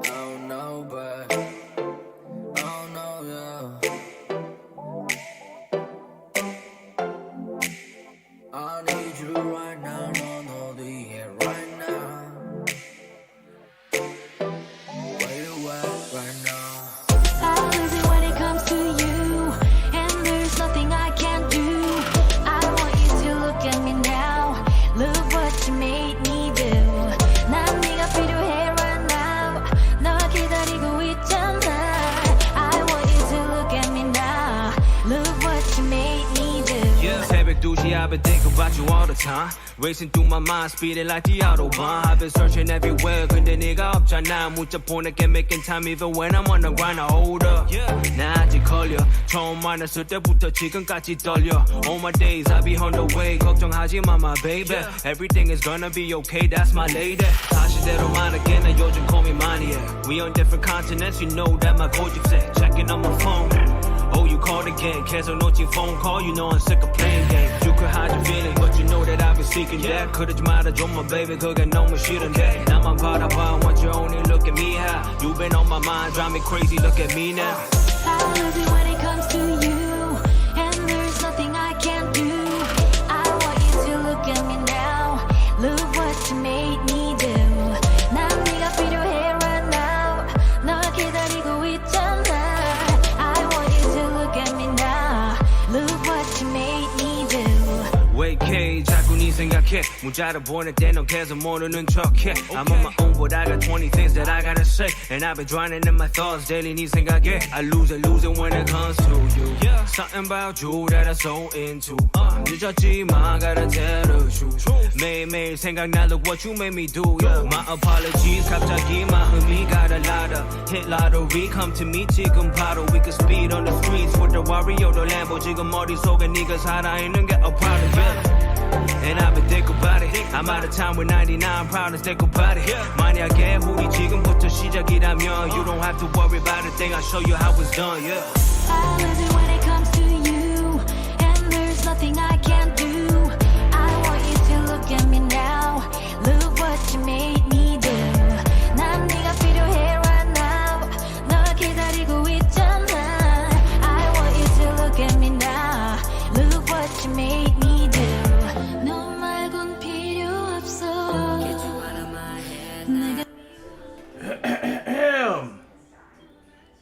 don't know, but I don't know, yeah. I need you right now, no, yeah, right now. Where you at right now? I lose it when it comes to you, and there's nothing I can do. I want you to look at me now. Look what you made me do. 난 네가 필요해 right now. 너 기다리고 있잖아. I want you to look at me now. Look what you made me do. Yeah, 새벽 2시 I've been thinking about you all the time. Racing through my mind, speeding like the Autobahn. I've been searching everywhere, 근데 네가 없잖아. 문자 보낼게 making time even when I'm on the grind. I hold up, 나 아직 걸려. 처음 만났을 때부터 지금까지 떨려. All my days I be on the way. 걱정하지 마, my baby. Everything is gonna be okay, that's my lady. 사실대로 말할게, 나 요즘 고민 많이 해. We on different continents, you know that my 고집세. Checking on my phone. Oh, you called again, 계속 놓친 phone call. You know I'm sick of playing games. You could hide your feelings, but you know that I've been seeking that. 그러지 말아줘, my baby, 그게 너무 싫은데. 나만 바라봐, want you only look at me how. You've been on my mind, drive me crazy, look at me now. I lose it when it comes to you, and there's nothing I can do. I want you to look at me now. Look what you made me do. 난 네가 필요해 right now. 널 기다리고 있잖아. I want you to look at me now. Look what you made me do. Wait, K, 자꾸 네 생각해. 문자를 보낼 때 넌 계속 모르는 척해. I'm on my own, but I got 20 things that I gotta say. And I've been drowning in my thoughts daily, 네 생각에. I lose it when it comes to you. Something about you that I'm so into. 늦었지만 gotta tell the truth. 매일매일 생각나, look what you made me do. My apologies, 갑자기 마음이 got a lot of hit lottery. Come to me 지금 바로. We could speed on the streets with the Wario, the Lambo. 지금 머릿속에 네가 살아있는 게 a problem, yeah. And I've been thinking about it. I'm out of time with 99 problems, think about it. 만약에 우리 지금부터 시작이라면 you don't have to worry about a thing. I'll show you how it's done, yeah. I lose it when it comes to you, and there's nothing I can do. I want you to look at me now. Look what you made me do. 난 네가 필요해 right now. 널 기다리고 있잖아. I want you to look at me now. Look what you made me do. 너 말곤 필요 없어. Get you out of my head.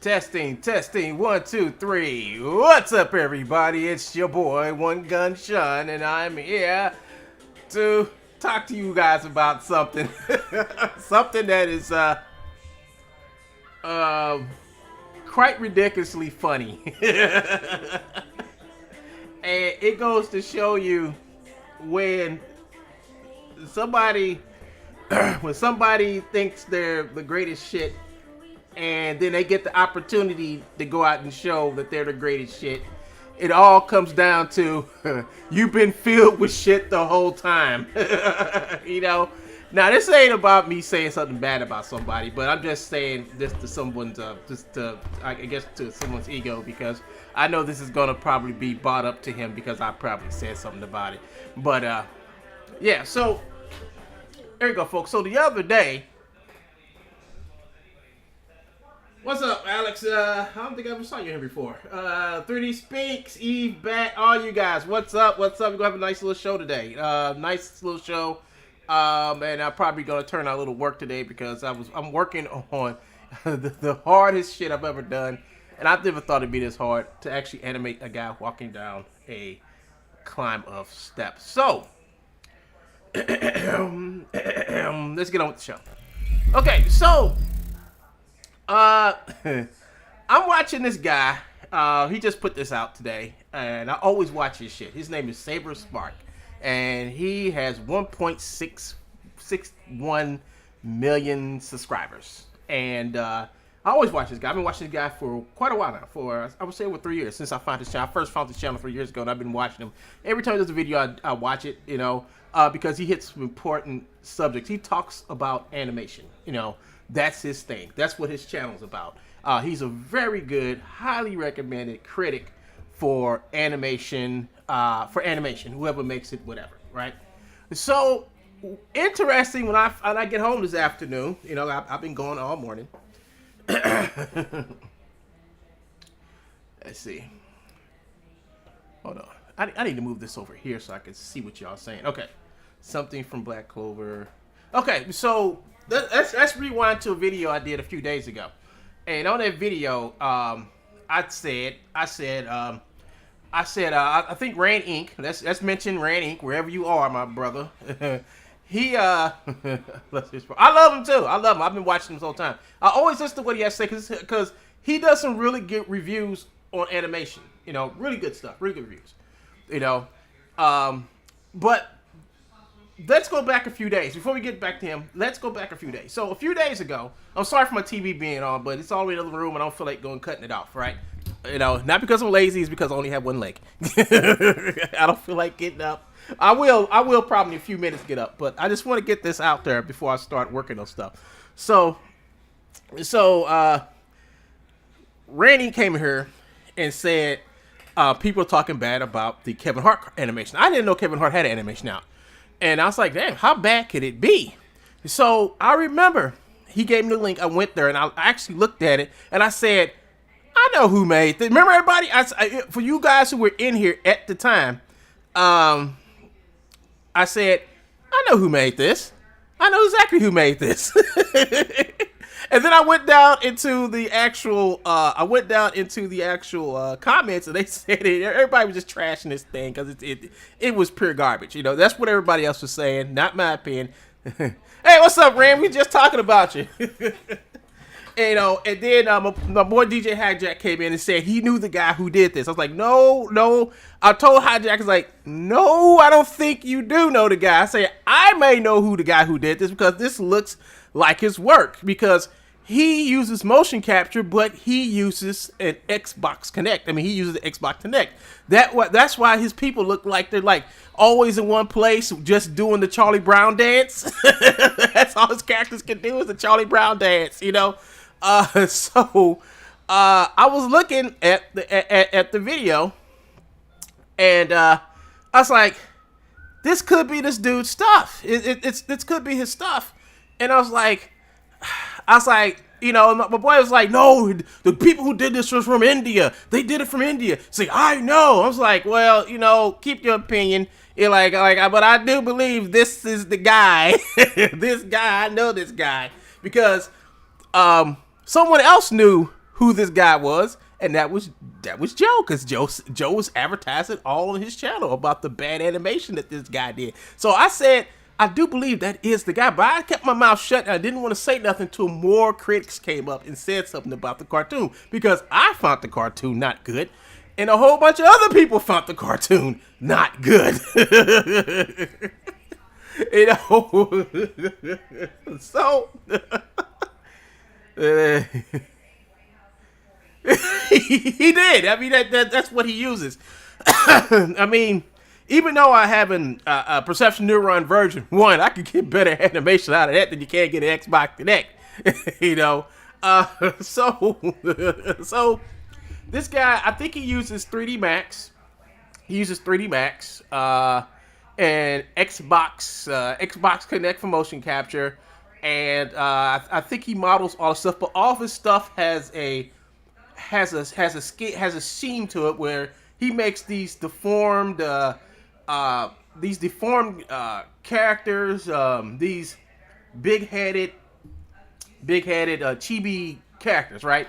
Testing, 1, 2, 3. What's up, everybody? It's your boy, One Gun Shun, and I'm here to talk to you guys about something, something that is quite ridiculously funny, and it goes to show you when somebody thinks they're the greatest shit, and then they get the opportunity to go out and show that they're the greatest shit. It all comes down to you've been filled with shit the whole time. You know, now this ain't about me saying something bad about somebody, but I'm just saying this to someone's I guess to someone's ego, because I know this is gonna probably be brought up to him because I probably said something about it. But yeah, so there you go, folks. So the other day, what's up, Alex? I don't think I ever saw you here before. 3D Speaks, Eve, Bat, all you guys. What's up? What's up? We're gonna have a nice little show today. Nice little show. And I'm probably gonna turn out a little work today because I'm working on the hardest shit I've ever done, and I never thought it'd be this hard to actually animate a guy walking down a climb of steps. So let's get on with the show. Okay, so I'm watching this guy. He just put this out today, and I always watch his shit. His name is Saber Spark, and he has 1.661 million subscribers. And I always watch this guy. I've been watching this guy for quite a while now. For I would say over 3 years since I found his channel. I first found this channel 3 years ago, and I've been watching him. Every time there's a video, I watch it. You know, because he hits some important subjects. He talks about animation. You know, that's his thing. That's what his channel's about. He's a very good, highly recommended critic for animation. Whoever makes it, whatever, right? So interesting when I get home this afternoon. You know, I've been going all morning. Let's see. Hold on. I need to move this over here so I can see what y'all saying. Okay. Something from Black Clover. Okay, so let's rewind to a video I did a few days ago. And on that video, I think Rand Inc. Let's mention Rand Inc. wherever you are, my brother. He I love him too. I love him. I've been watching him this whole time. I always listen to what he has to say because he does some really good reviews on animation. You know, really good stuff. Really good reviews. You know, but let's go back a few days before we get back to him. Let's go back a few days. So a few days ago, I'm sorry for my TV being on, but it's all the way in the other room. And I don't feel like going cutting it off. Right? You know, not because I'm lazy, it's because I only have one leg. I don't feel like getting up. I will probably in a few minutes get up, but I just want to get this out there before I start working on stuff. So Randy came here and said people are talking bad about the Kevin Hart animation. I didn't know Kevin Hart had an animation out, and I was like, damn, how bad could it be? So I remember he gave me the link. I went there and I actually looked at it, and I said, I know who made this. Remember, everybody? For you guys who were in here at the time, I said, I know who made this. I know exactly who made this. And then I went down into the actual. Comments, and they said everybody was just trashing this thing because it was pure garbage. You know, that's what everybody else was saying, not my opinion. Hey, what's up, Ram? We just talking about you. You know, and then my boy DJ Hijack came in and said he knew the guy who did this. I was like, no. I told Hijack, I was like, no, I don't think you do know the guy. I said, I may know who the guy who did this because this looks like his work because he uses motion capture, but he uses an Xbox Connect. I mean, he uses the Xbox Connect. That's why his people look like they're like always in one place, just doing the Charlie Brown dance. That's all his characters can do is the Charlie Brown dance, you know. So I was looking at the video, and I was like, this could be this dude's stuff. This could be his stuff. And I was like, you know, my boy was like, no, the people who did this was from India. They did it from India. See, I know. I was like, well, you know, keep your opinion. You're like, but I do believe this is the guy. This guy, I know this guy because someone else knew who this guy was, and that was Joe, because Joe was advertising all on his channel about the bad animation that this guy did. So I said, I do believe that is the guy, but I kept my mouth shut and I didn't want to say nothing until more critics came up and said something about the cartoon, because I found the cartoon not good, and a whole bunch of other people found the cartoon not good. You know, so he did. I mean, that's what he uses. I mean, even though I have a perception neuron version 1, I could get better animation out of that than you can get an Xbox Connect. You know, so this guy, I think he uses 3D Max. He uses 3D Max and Xbox Connect for motion capture, and I think he models all the stuff. But all of his stuff has a sheen to it where he makes these deformed characters, these big-headed chibi characters, right?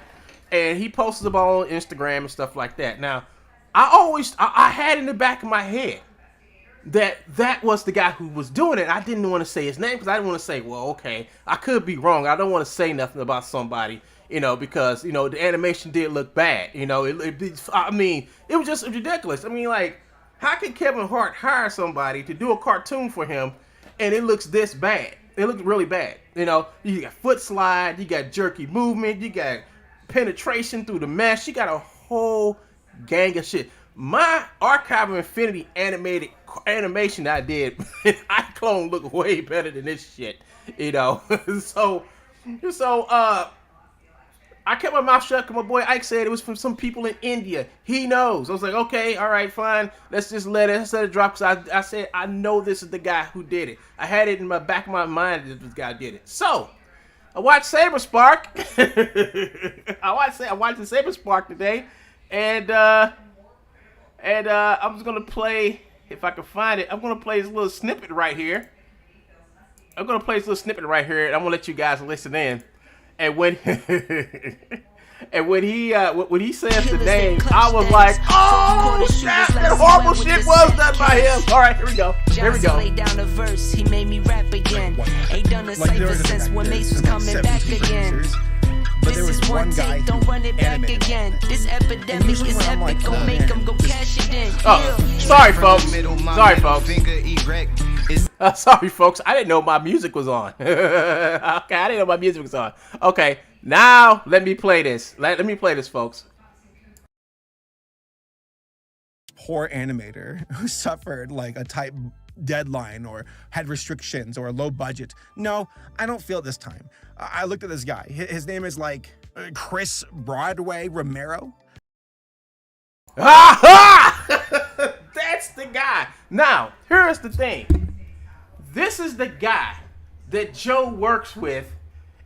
And he posts them all on Instagram and stuff like that. Now, I had in the back of my head that was the guy who was doing it. I didn't want to say his name because I didn't want to say, well, okay, I could be wrong. I don't want to say nothing about somebody, you know, because, you know, the animation did look bad. You know, I mean, it was just ridiculous. I mean, like, how can Kevin Hart hire somebody to do a cartoon for him and it looks this bad? It looks really bad. You know, you got foot slide, you got jerky movement, you got penetration through the mesh, you got a whole gang of shit. My Archive of Infinity animation I did, Iclone look way better than this shit, you know. So I kept my mouth shut because my boy Ike said it was from some people in India. He knows. I was like, okay, all right, fine. Let's let it drop. Because I said, I know this is the guy who did it. I had it in my back of my mind that this guy did it. So, I watched Saber Spark. I watched the Saber Spark today. And I'm just going to play, if I can find it, I'm going to play this little snippet right here. And I'm going to let you guys listen in. And when when he says the name, I was like, oh, that horrible shit was done by him. All right, here we go. Laid down a verse, he made me rap again. Ain't done a cipher since when Mace was coming back again. But there was one guy who don't run it back again. This epidemic is epic, gon' make him go cash it in. Oh, sorry folks. Sorry folks, I didn't know my music was on. Okay, I didn't know my music was on. Okay, now let me play this. Let me play this, folks. Poor animator who suffered like a tight deadline or had restrictions or a low budget. No, I don't feel it this time. I looked at this guy. His name is like Chris Broadway Romero. Aha! That's the guy. Now, here's the thing. This is the guy that Joe works with,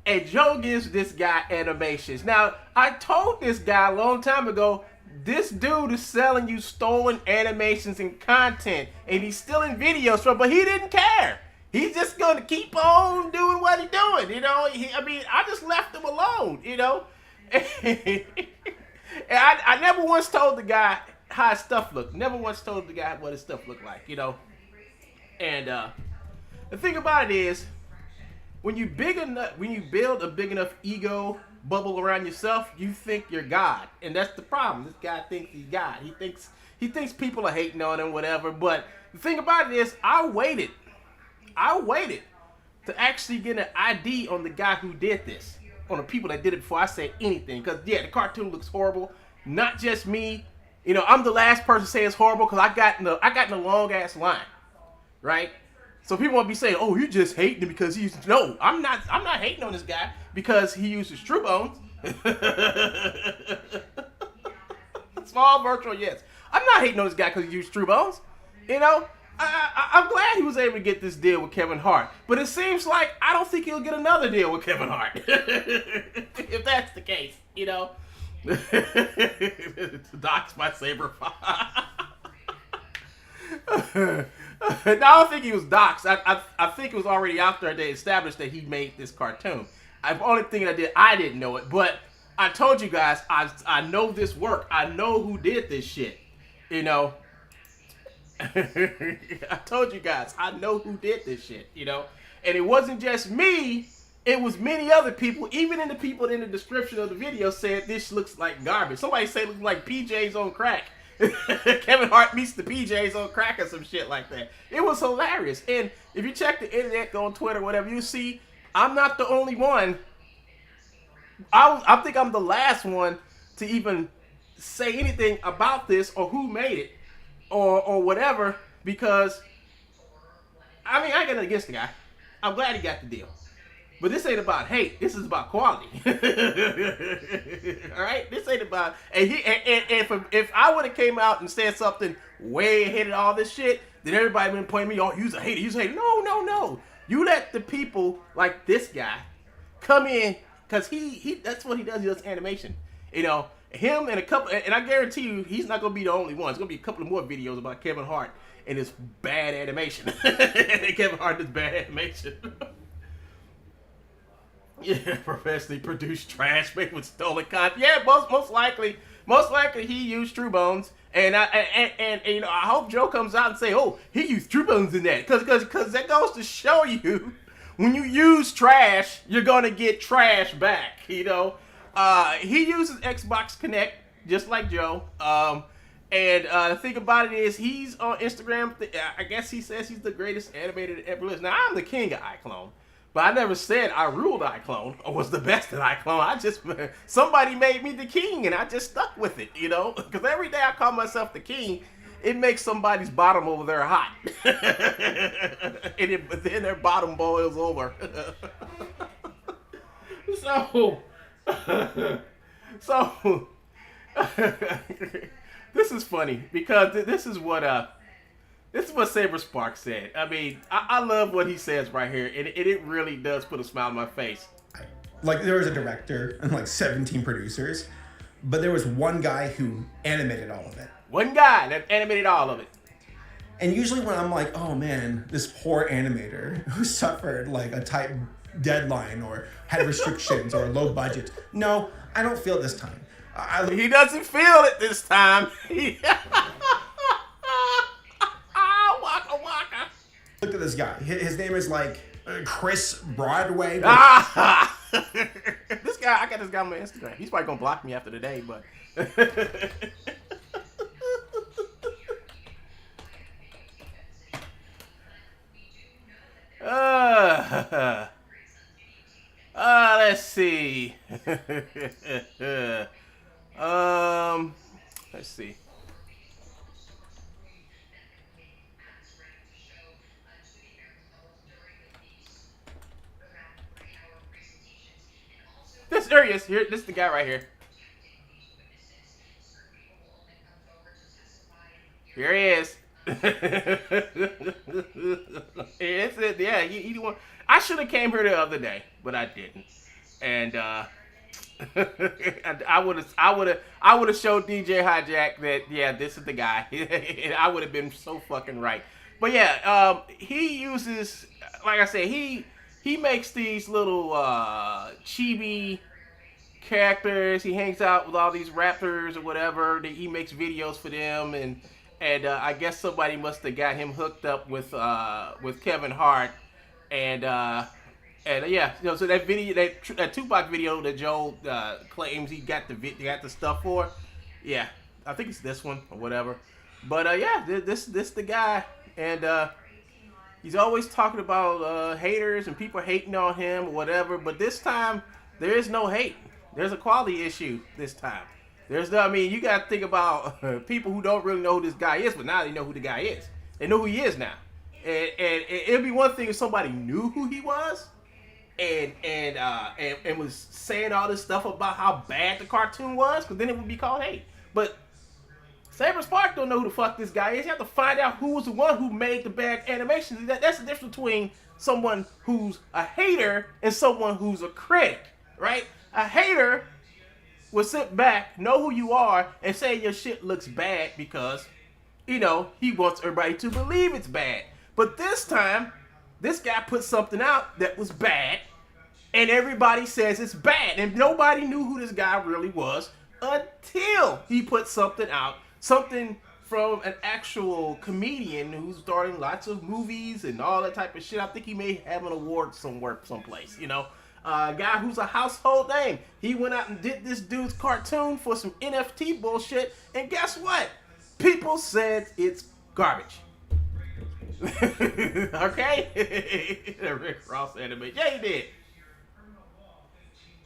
and Joe gives this guy animations. Now, I told this guy a long time ago, this dude is selling you stolen animations and content, and he's stealing videos from, but he didn't care. He's just going to keep on doing what he's doing, you know. I just left him alone, you know. And I never once told the guy how his stuff looked. Never once told the guy what his stuff looked like, you know. And the thing about it is, when you build a big enough ego bubble around yourself, you think you're God, and that's the problem. This guy thinks he's God. He thinks people are hating on him, whatever. But the thing about it is, I waited to actually get an ID on the guy who did this, on the people that did it before I said anything. Because yeah, the cartoon looks horrible. Not just me. You know, I'm the last person to say it's horrible because I got in a long ass line, right? So people won't be saying, "Oh, you just hating him because he's..." No, I'm not hating on this guy because he uses True Bones. Small virtual, yes. I'm not hating on this guy because he used True Bones. You know, I'm glad he was able to get this deal with Kevin Hart. But it seems like I don't think he'll get another deal with Kevin Hart. If that's the case, you know. Doxed by Saber. No, I don't think he was doxxed. I think it was already out there. They established that he made this cartoon. The only thing I didn't know it. But I told you guys, I know this work. I know who did this shit. You know. I told you guys, I know who did this shit. You know. And it wasn't just me. It was many other people. Even in the people in the description of the video said this looks like garbage. Somebody said it looks like PJs on crack. Kevin Hart meets the PJs on crack or some shit like that. It was hilarious. And if you check the internet, go on Twitter, whatever, you see, I'm not the only one. I think I'm the last one to even say anything about this or who made it or whatever, because I mean, I ain't got nothing against the guy. I'm glad he got the deal. But this ain't about hate. This is about quality. All right, this ain't about. And if I would have came out and said something way ahead of all this shit, then everybody been pointing me, "Oh, you's a hater. You's a hater." No. You let the people like this guy come in, because he that's what he does. He does animation. You know, him and a couple, and I guarantee you, he's not gonna be the only one. It's gonna be a couple of more videos about Kevin Hart and his bad animation. Kevin Hart does bad animation. Yeah, professionally produced trash made with stolen content. Yeah, most likely he used True Bones, and you know, I hope Joe comes out and say, "Oh, he used True Bones in that," because that goes to show you, when you use trash, you're gonna get trash back. You know, he uses Xbox Connect just like Joe. And the thing about it is, he's on Instagram. I guess he says he's the greatest animator that ever lived. Now, I'm the king of Iclone. But I never said I ruled Iclone or was the best at Iclone. Somebody made me the king, and I just stuck with it, you know? Because every day I call myself the king, it makes somebody's bottom over there hot. But then their bottom boils over. So, So this is funny because this is what Saber Sparks said. I mean, I love what he says right here, and it really does put a smile on my face. Like, there was a director and like 17 producers, but there was one guy who animated all of it. One guy that animated all of it. And usually when I'm like, oh man, this poor animator who suffered like a tight deadline or had restrictions or a low budget. No, I don't feel it this time. He doesn't feel it this time. Waka waka. Look at this guy. His name is like Chris Broadway. This guy, I got this guy on my Instagram. He's probably gonna block me after the day, but. Let's see. Let's see. There he is. Here, this is the guy right here. Here he is. It's it. Yeah, he the one. I should have came here the other day, but I didn't. And I would have showed DJ Hijack that this is the guy. And I would have been so fucking right. But yeah, he uses, like I said, he makes these little chibi characters. He hangs out with all these rappers or whatever. He makes videos for them, and I guess somebody must have got him hooked up with Kevin Hart, and yeah, so that video, that Tupac video that Joe claims he got the stuff for, yeah, I think it's this one or whatever, but yeah, this the guy, and he's always talking about haters and people hating on him or whatever, but this time there is no hate. There's a quality issue this time. There's no, I mean, you got to think about people who don't really know who this guy is, but now they know who the guy is. They know who he is now. And it'd be one thing if somebody knew who he was and was saying all this stuff about how bad the cartoon was, because then it would be called hate. But Saber Spark don't know who the fuck this guy is. You have to find out who was the one who made the bad animation. That's the difference between someone who's a hater and someone who's a critic, right? A hater will sit back, know who you are, and say your shit looks bad because, he wants everybody to believe it's bad. But this time, this guy put something out that was bad, and everybody says it's bad. And nobody knew who this guy really was until he put something out, something from an actual comedian who's starting lots of movies and all that type of shit. I think he may have an award somewhere, someplace, a guy who's a household name. He went out and did this dude's cartoon for some NFT bullshit, and guess what? People said it's garbage. Okay? Rick Ross animation. Yeah, he did.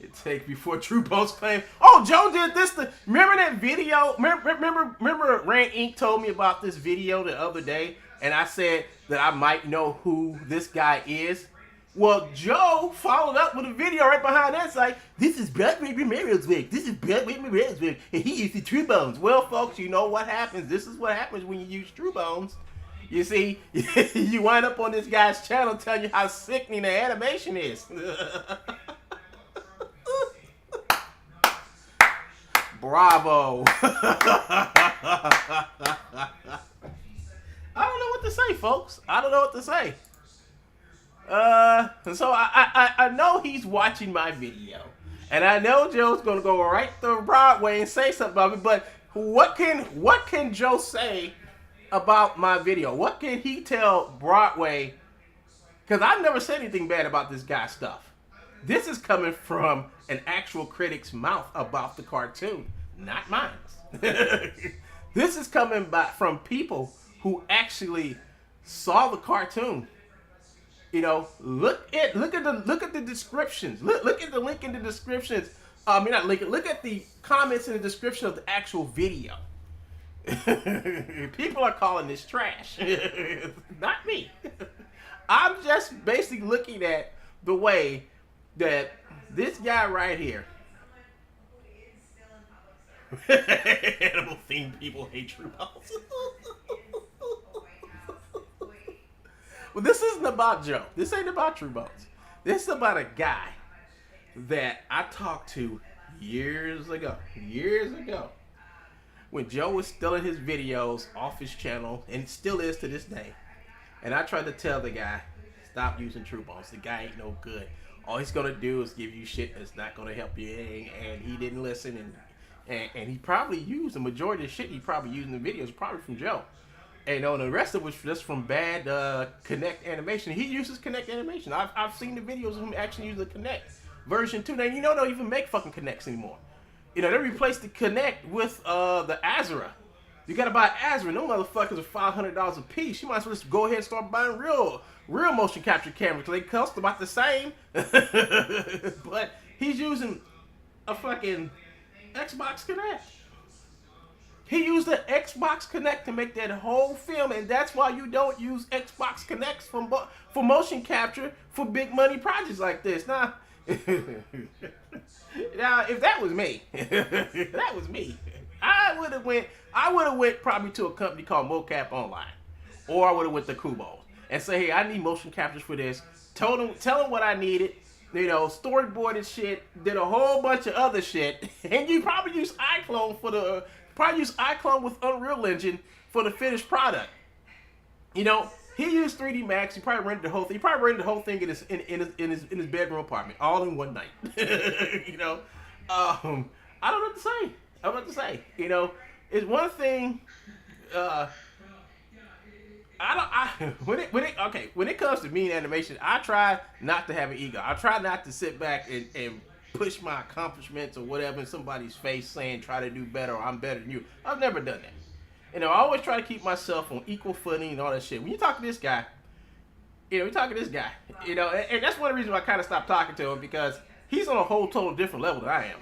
It take before True Bones claim. Oh, Joe did this. Remember that video? Remember Rand Inc. told me about this video the other day, and I said that I might know who this guy is. Well, Joe followed up with a video right behind that. It's like, this is Brad Ramirez's wig. This is Brad Ramirez's wig. And he used the True Bones. Well, folks, you know what happens. This is what happens when you use True Bones. You see, you wind up on this guy's channel telling you how sickening the animation is. Bravo. I don't know what to say, folks. I don't know what to say. So I know he's watching my video, and I know Joe's gonna go right to Broadway and say something about it. But what can Joe say about my video? What can he tell Broadway? Because I've never said anything bad about this guy's stuff. This is coming from an actual critic's mouth about the cartoon, not mine. This is coming from people who actually saw the cartoon. Look at the descriptions. Look at the link in the descriptions. Look at the comments in the description of the actual video. People are calling this trash. Not me. I'm just basically looking at the way that this guy right here Animal themed people hate true bones. Well, this isn't about Joe. This ain't about True Bones. This is about a guy that I talked to years ago. Years ago. When Joe was still in his videos off his channel, and still is to this day. And I tried to tell the guy, stop using True Bones. The guy ain't no good. All he's going to do is give you shit that's not going to help you. And he didn't listen. And he probably used the majority of the shit he probably used in the videos probably from Joe. And the rest of it was just from bad Connect animation. He uses Connect animation. I've seen the videos of him actually use the Connect version 2. Now, you know, they don't even make fucking Connects anymore. You know, they replaced the Connect with the Azura. You gotta buy Azura. No motherfuckers are $500 a piece. You might as well just go ahead and start buying real motion capture cameras because they cost about the same. But he's using a fucking Xbox Connect. He used the Xbox Connect to make that whole film, and that's why you don't use Xbox Connects for motion capture for big money projects like this. Now, now if that was me, I would have went probably to a company called Mocap Online, or I would have went to Kubo and say, hey, I need motion captures for this. Tell them what I needed. You know, storyboarded shit, did a whole bunch of other shit, and you probably use Iclone with Unreal Engine for the finished product. You know, he used 3D Max. He probably rented the whole thing. He probably rented the whole thing in his bedroom apartment, all in one night. You know, I don't know what to say. I don't know what to say. You know, it's one thing. When it comes to me in animation, I try not to have an ego. I try not to sit back and push my accomplishments or whatever in somebody's face saying try to do better or I'm better than you. I've never done that. You know, I always try to keep myself on equal footing and all that shit. When you talk to this guy, and that's one of the reasons why I kind of stopped talking to him, because he's on a whole total different level than I am.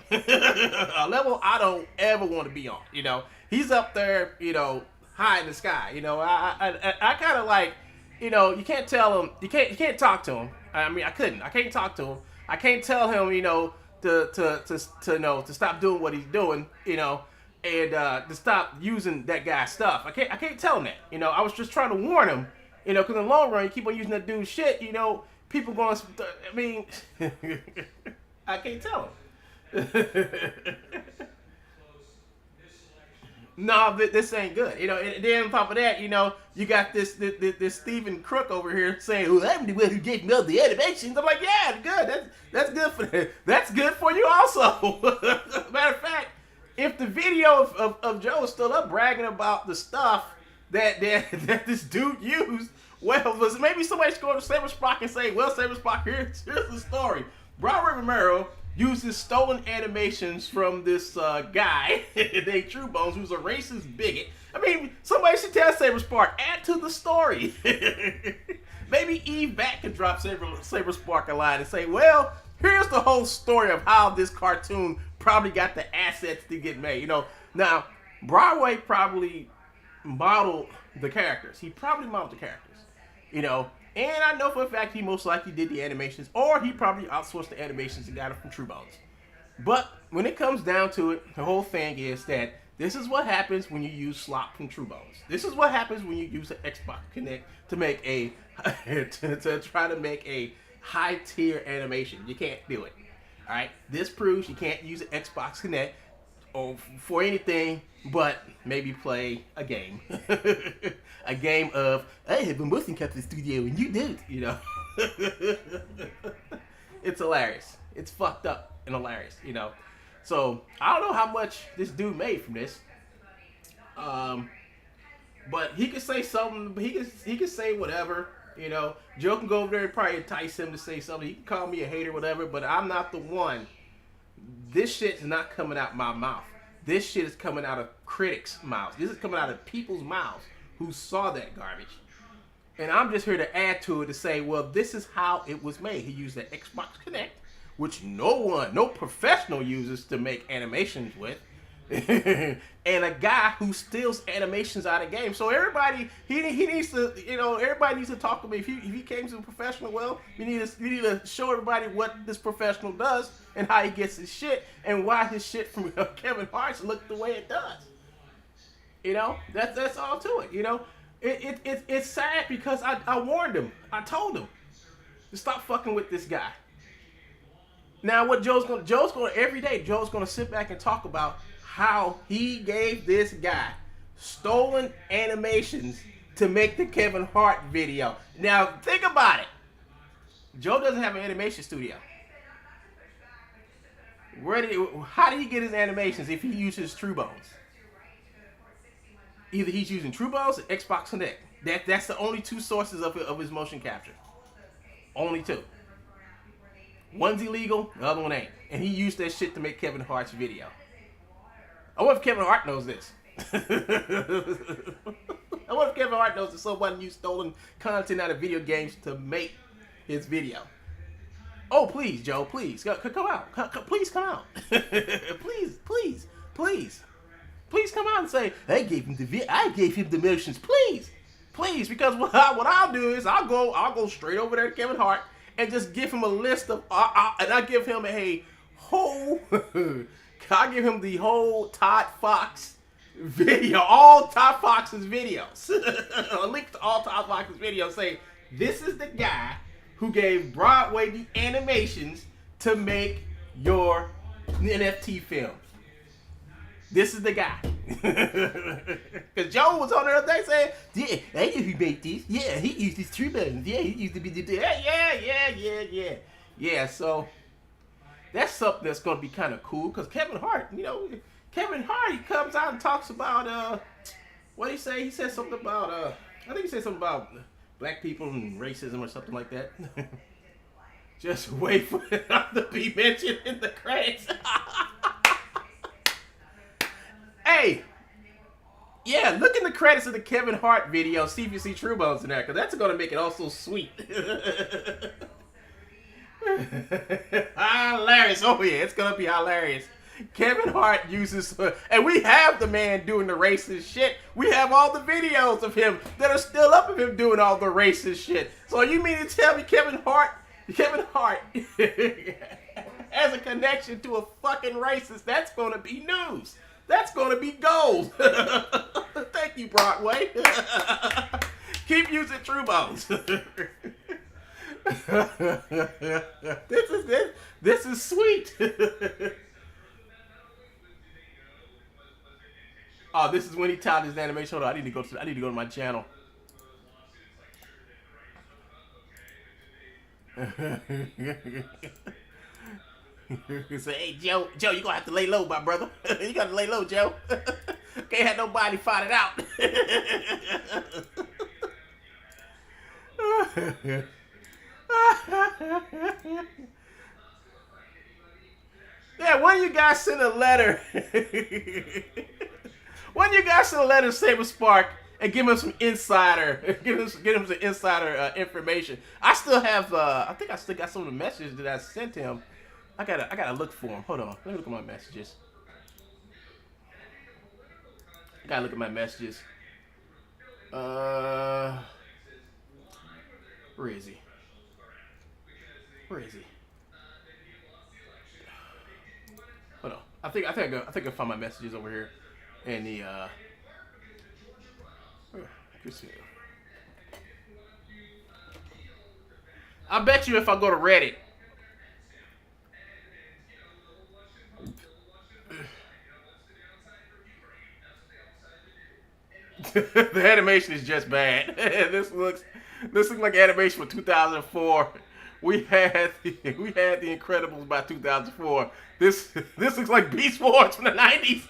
A level I don't ever want to be on. You know, he's up there, you know, high in the sky. You know, I kind of like, you know, you can't tell him, you can't talk to him. I mean, I can't talk to him. I can't tell him, you know, to stop doing what he's doing, you know, and to stop using that guy's stuff. I can't tell him that. You know, I was just trying to warn him, you know, because in the long run, you keep on using that dude's shit, you know, people going to, I mean, I can't tell him. No, this ain't good. You know, and then on top of that, you know, you got this Stephen Crook over here saying, "Well, I'm the one who did all the animations." I'm like, yeah, good. That's good for that's good for you also. Matter of fact, if the video of Joe is still up bragging about the stuff that this dude used, well, maybe somebody should go to Saberspock and say, "Well, Saberspock, here's the story. Broadway Romero uses stolen animations from this guy named True Bones, who's a racist bigot." I mean, somebody should tell Saberspark, add to the story. Maybe Eve Bat can drop Saberspark a line and say, well, here's the whole story of how this cartoon probably got the assets to get made. You know, now, Broadway probably modeled the characters. He probably modeled the characters, you know. And I know for a fact he most likely did the animations, or he probably outsourced the animations and got it from True Bones. But when it comes down to it, the whole thing is that this is what happens when you use slop from True Bones. This is what happens when you use an Xbox Connect to make to try to make a high tier animation. You can't do it. All right. This proves you can't use an Xbox Connect for anything but maybe play a game. A game of, I have a motion capture studio and you did, you know. It's hilarious. It's fucked up and hilarious, you know. So, I don't know how much this dude made from this. But he could say something, he could say whatever, you know. Joe can go over there and probably entice him to say something. He can call me a hater, whatever, but I'm not the one. This shit's not coming out my mouth. This shit is coming out of critics' mouths. This is coming out of people's mouths who saw that garbage. And I'm just here to add to it to say, well, this is how it was made. He used the Xbox Connect, which no professional uses to make animations with. and a guy who steals animations out of games. So everybody, he needs to, everybody needs to talk to me. If he came to a professional, well, you need to show everybody what this professional does and how he gets his shit and why his shit from Kevin Hart look the way it does. That's all to it. It's sad because I warned him. I told him to stop fucking with this guy. Now what Joe's gonna every day Joe's gonna sit back and talk about how he gave this guy stolen animations to make the Kevin Hart video. Now think about it. Joe doesn't have an animation studio. How did he get his animations if he uses TrueBones? Either he's using TrueBones or Xbox Connect. That's the only two sources of his motion capture. Only two. One's illegal, the other one ain't. And he used that shit to make Kevin Hart's video. I wonder if Kevin Hart knows this. I wonder if Kevin Hart knows that someone used stolen content out of video games to make his video. Oh, please, Joe, please. Come out. Please come out. Please come out and say, I gave him the motions. Please, because what I'll do is I'll go straight over there to Kevin Hart and just give him a list of, and I give him a whole, I'll give him the whole Todd Fox video, all Todd Fox's videos. A link to all Todd Fox's videos. Say, this is the guy who gave Broadway the animations to make your NFT film. This is the guy. Because Joe was on the other day saying, yeah, I know who made these. Yeah, he used his TrueBones. Yeah, he used to be the... Yeah, so that's something that's going to be kind of cool. Because Kevin Hart, he comes out and talks about, what did he say? He said something about, I think he said something about black people and racism or something like that. Just wait for it to be mentioned in the credits. Hey, yeah, look in the credits of the Kevin Hart video, see if you see TrueBones in there, because that's going to make it all so sweet. Hilarious. Oh, yeah, it's going to be hilarious. Kevin Hart uses, and we have the man doing the racist shit. We have all the videos of him that are still up of him doing all the racist shit. So you mean to tell me Kevin Hart has a connection to a fucking racist? That's going to be news. That's going to be gold. Thank you, Broadway. Keep using TrueBones. This is sweet. Oh, this is when he touted his animation. Hold on, I need to go to my channel. Say, hey, Joe, you gonna have to lay low, my brother. You gotta lay low, Joe. Can't have nobody find it out. Yeah, when you guys send a letter, to Saber Spark and give him some insider, give him some insider information. I still have, I think I still got some of the messages that I sent him. I gotta look for him. Hold on, let me look at my messages. I gotta look at my messages. Where is he? Hold on. I think I found my messages over here, in the I bet you if I go to Reddit. The animation is just bad. This looks like animation for 2004. We had the Incredibles by 2004. This looks like Beast Wars from the 90s.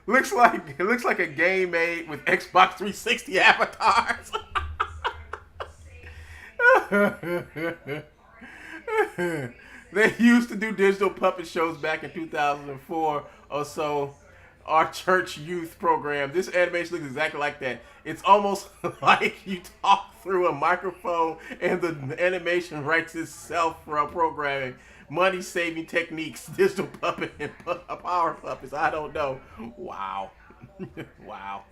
looks like a game made with Xbox 360 avatars. They used to do digital puppet shows back in 2004 or so. Our church youth program. This animation looks exactly like that. It's almost like you talk through a microphone and the animation writes itself from programming. Money saving techniques, digital puppet, and power puppets. I don't know. Wow. Wow.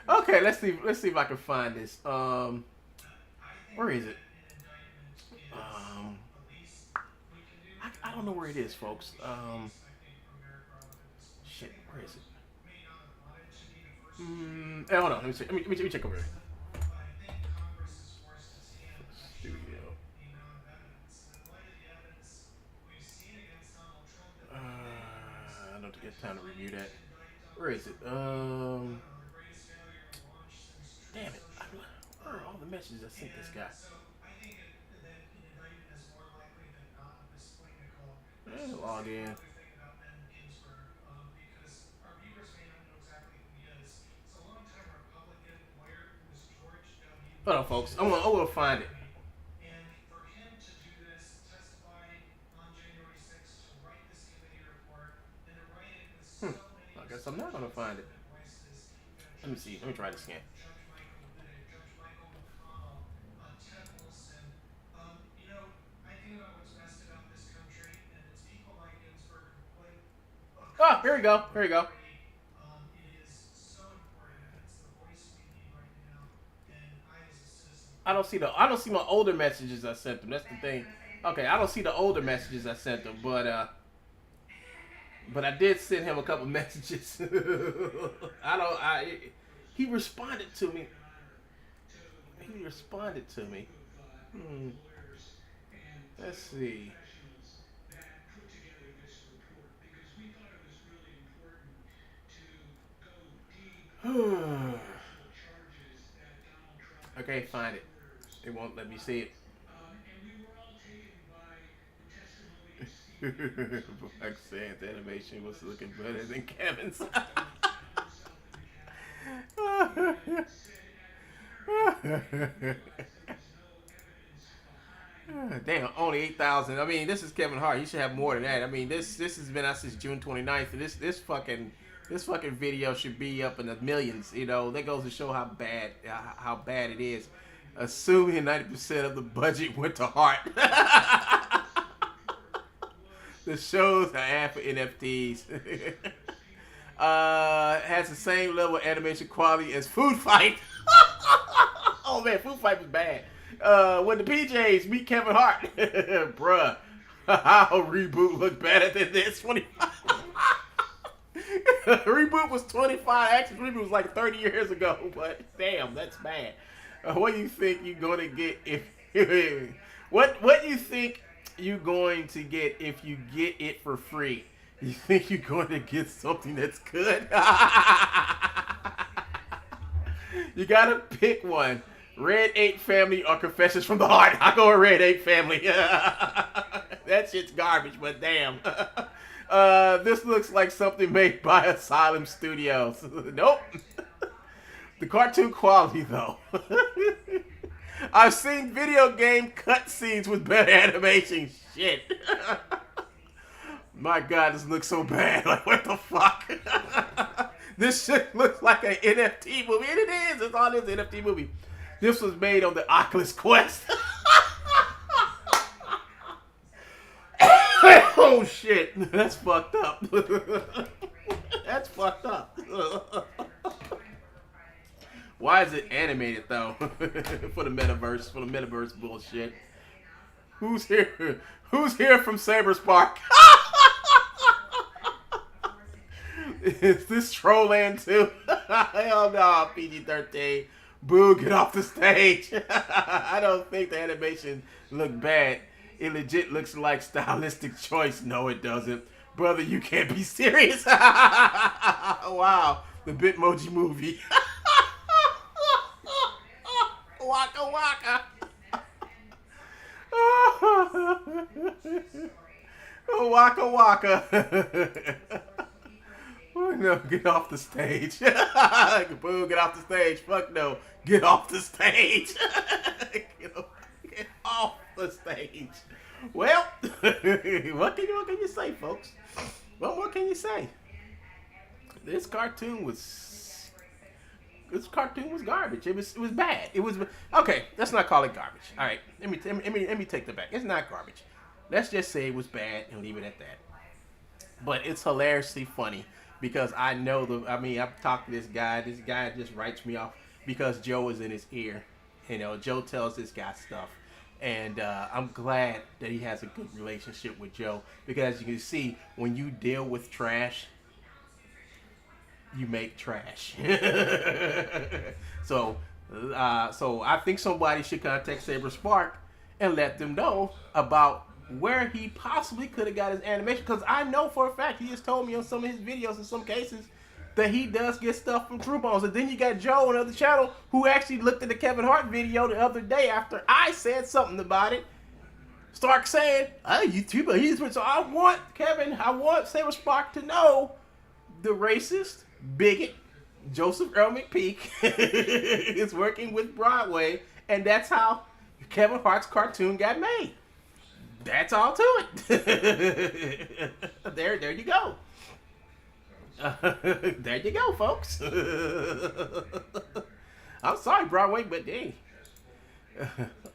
Okay, let's see if I can find this. Where is it? I don't know where it is, folks. Shit, where is it? Hold on, let me check. Let me check over here. Studio. I don't get time to review that. Where is it? Damn it! Where are all the messages I sent this guy? Log in. Hold on, folks. I will find it. I guess I'm not gonna find it. Let me see. Let me try this again. Oh, here we go. Here we go. I don't see my older messages I sent them. That's the thing. Okay, I don't see the older messages I sent them, but I did send him a couple messages. He responded to me. He responded to me. Let's see. Okay, find it. It won't let me see it. Black Sands animation was looking better than Kevin's. Damn, only 8,000. I mean, this is Kevin Hart. He should have more than that. I mean, this has been out since June 29th, and this fucking video should be up in the millions. You know, that goes to show how bad it is. Assuming 90% of the budget went to Hart. The shows are ad for NFTs. Has the same level of animation quality as Food Fight. Oh man, Food Fight was bad. When the PJs meet Kevin Hart, bruh, how Reboot look better than this? 25. Reboot was 25. Actually, Reboot was like 30 years ago. But damn, that's bad. What do you think you're gonna get if? What do you think you're going to get if you get it for free? You think you're going to get something that's good? You gotta pick one. Red 8 Family or Confessions from the Heart. I go with Red 8 Family. That shit's garbage, but damn. This looks like something made by Asylum Studios. Nope. The cartoon quality, though. I've seen video game cutscenes with better animation. Shit. My God, this looks so bad. Like, what the fuck? This shit looks like an NFT movie. And it is. It's all this NFT movie. This was made on the Oculus Quest. Oh, shit. That's fucked up. That's fucked up. Why is it animated, though? For the metaverse bullshit. Who's here? Who's here from Saber's Park? Is this Trollland too? Hell no, PG-13. Boo, get off the stage. I don't think the animation looked bad. It legit looks like stylistic choice. No, it doesn't. Brother, you can't be serious. Wow, the Bitmoji movie. Waka waka. Waka waka. Oh, no, get off the stage. Boo, get off the stage. Fuck no. Get off the stage. Get off the stage. Well, what can you say, folks? What more can you say? This cartoon was garbage. It was bad. It was okay. Let's not call it garbage. All right, let me take that back. It's not garbage. Let's just say it was bad and leave it at that. But it's hilariously funny because I know I've talked to this guy. This guy just writes me off because Joe is in his ear. You know, Joe tells this guy stuff. And I'm glad that he has a good relationship with Joe because as you can see, when you deal with trash, you make trash. So I think somebody should contact Saber Spark and let them know about where he possibly could have got his animation. Because I know for a fact he has told me on some of his videos in some cases that he does get stuff from True Bones. And then you got Joe on the other channel who actually looked at the Kevin Hart video the other day after I said something about it. Stark saying, "Oh, YouTuber." So I want Saber Spark to know the racist, bigot, Joseph Earl McPeak is working with Broadway, and that's how Kevin Hart's cartoon got made. That's all to it. There you go. There you go, folks. I'm sorry, Broadway, but dang.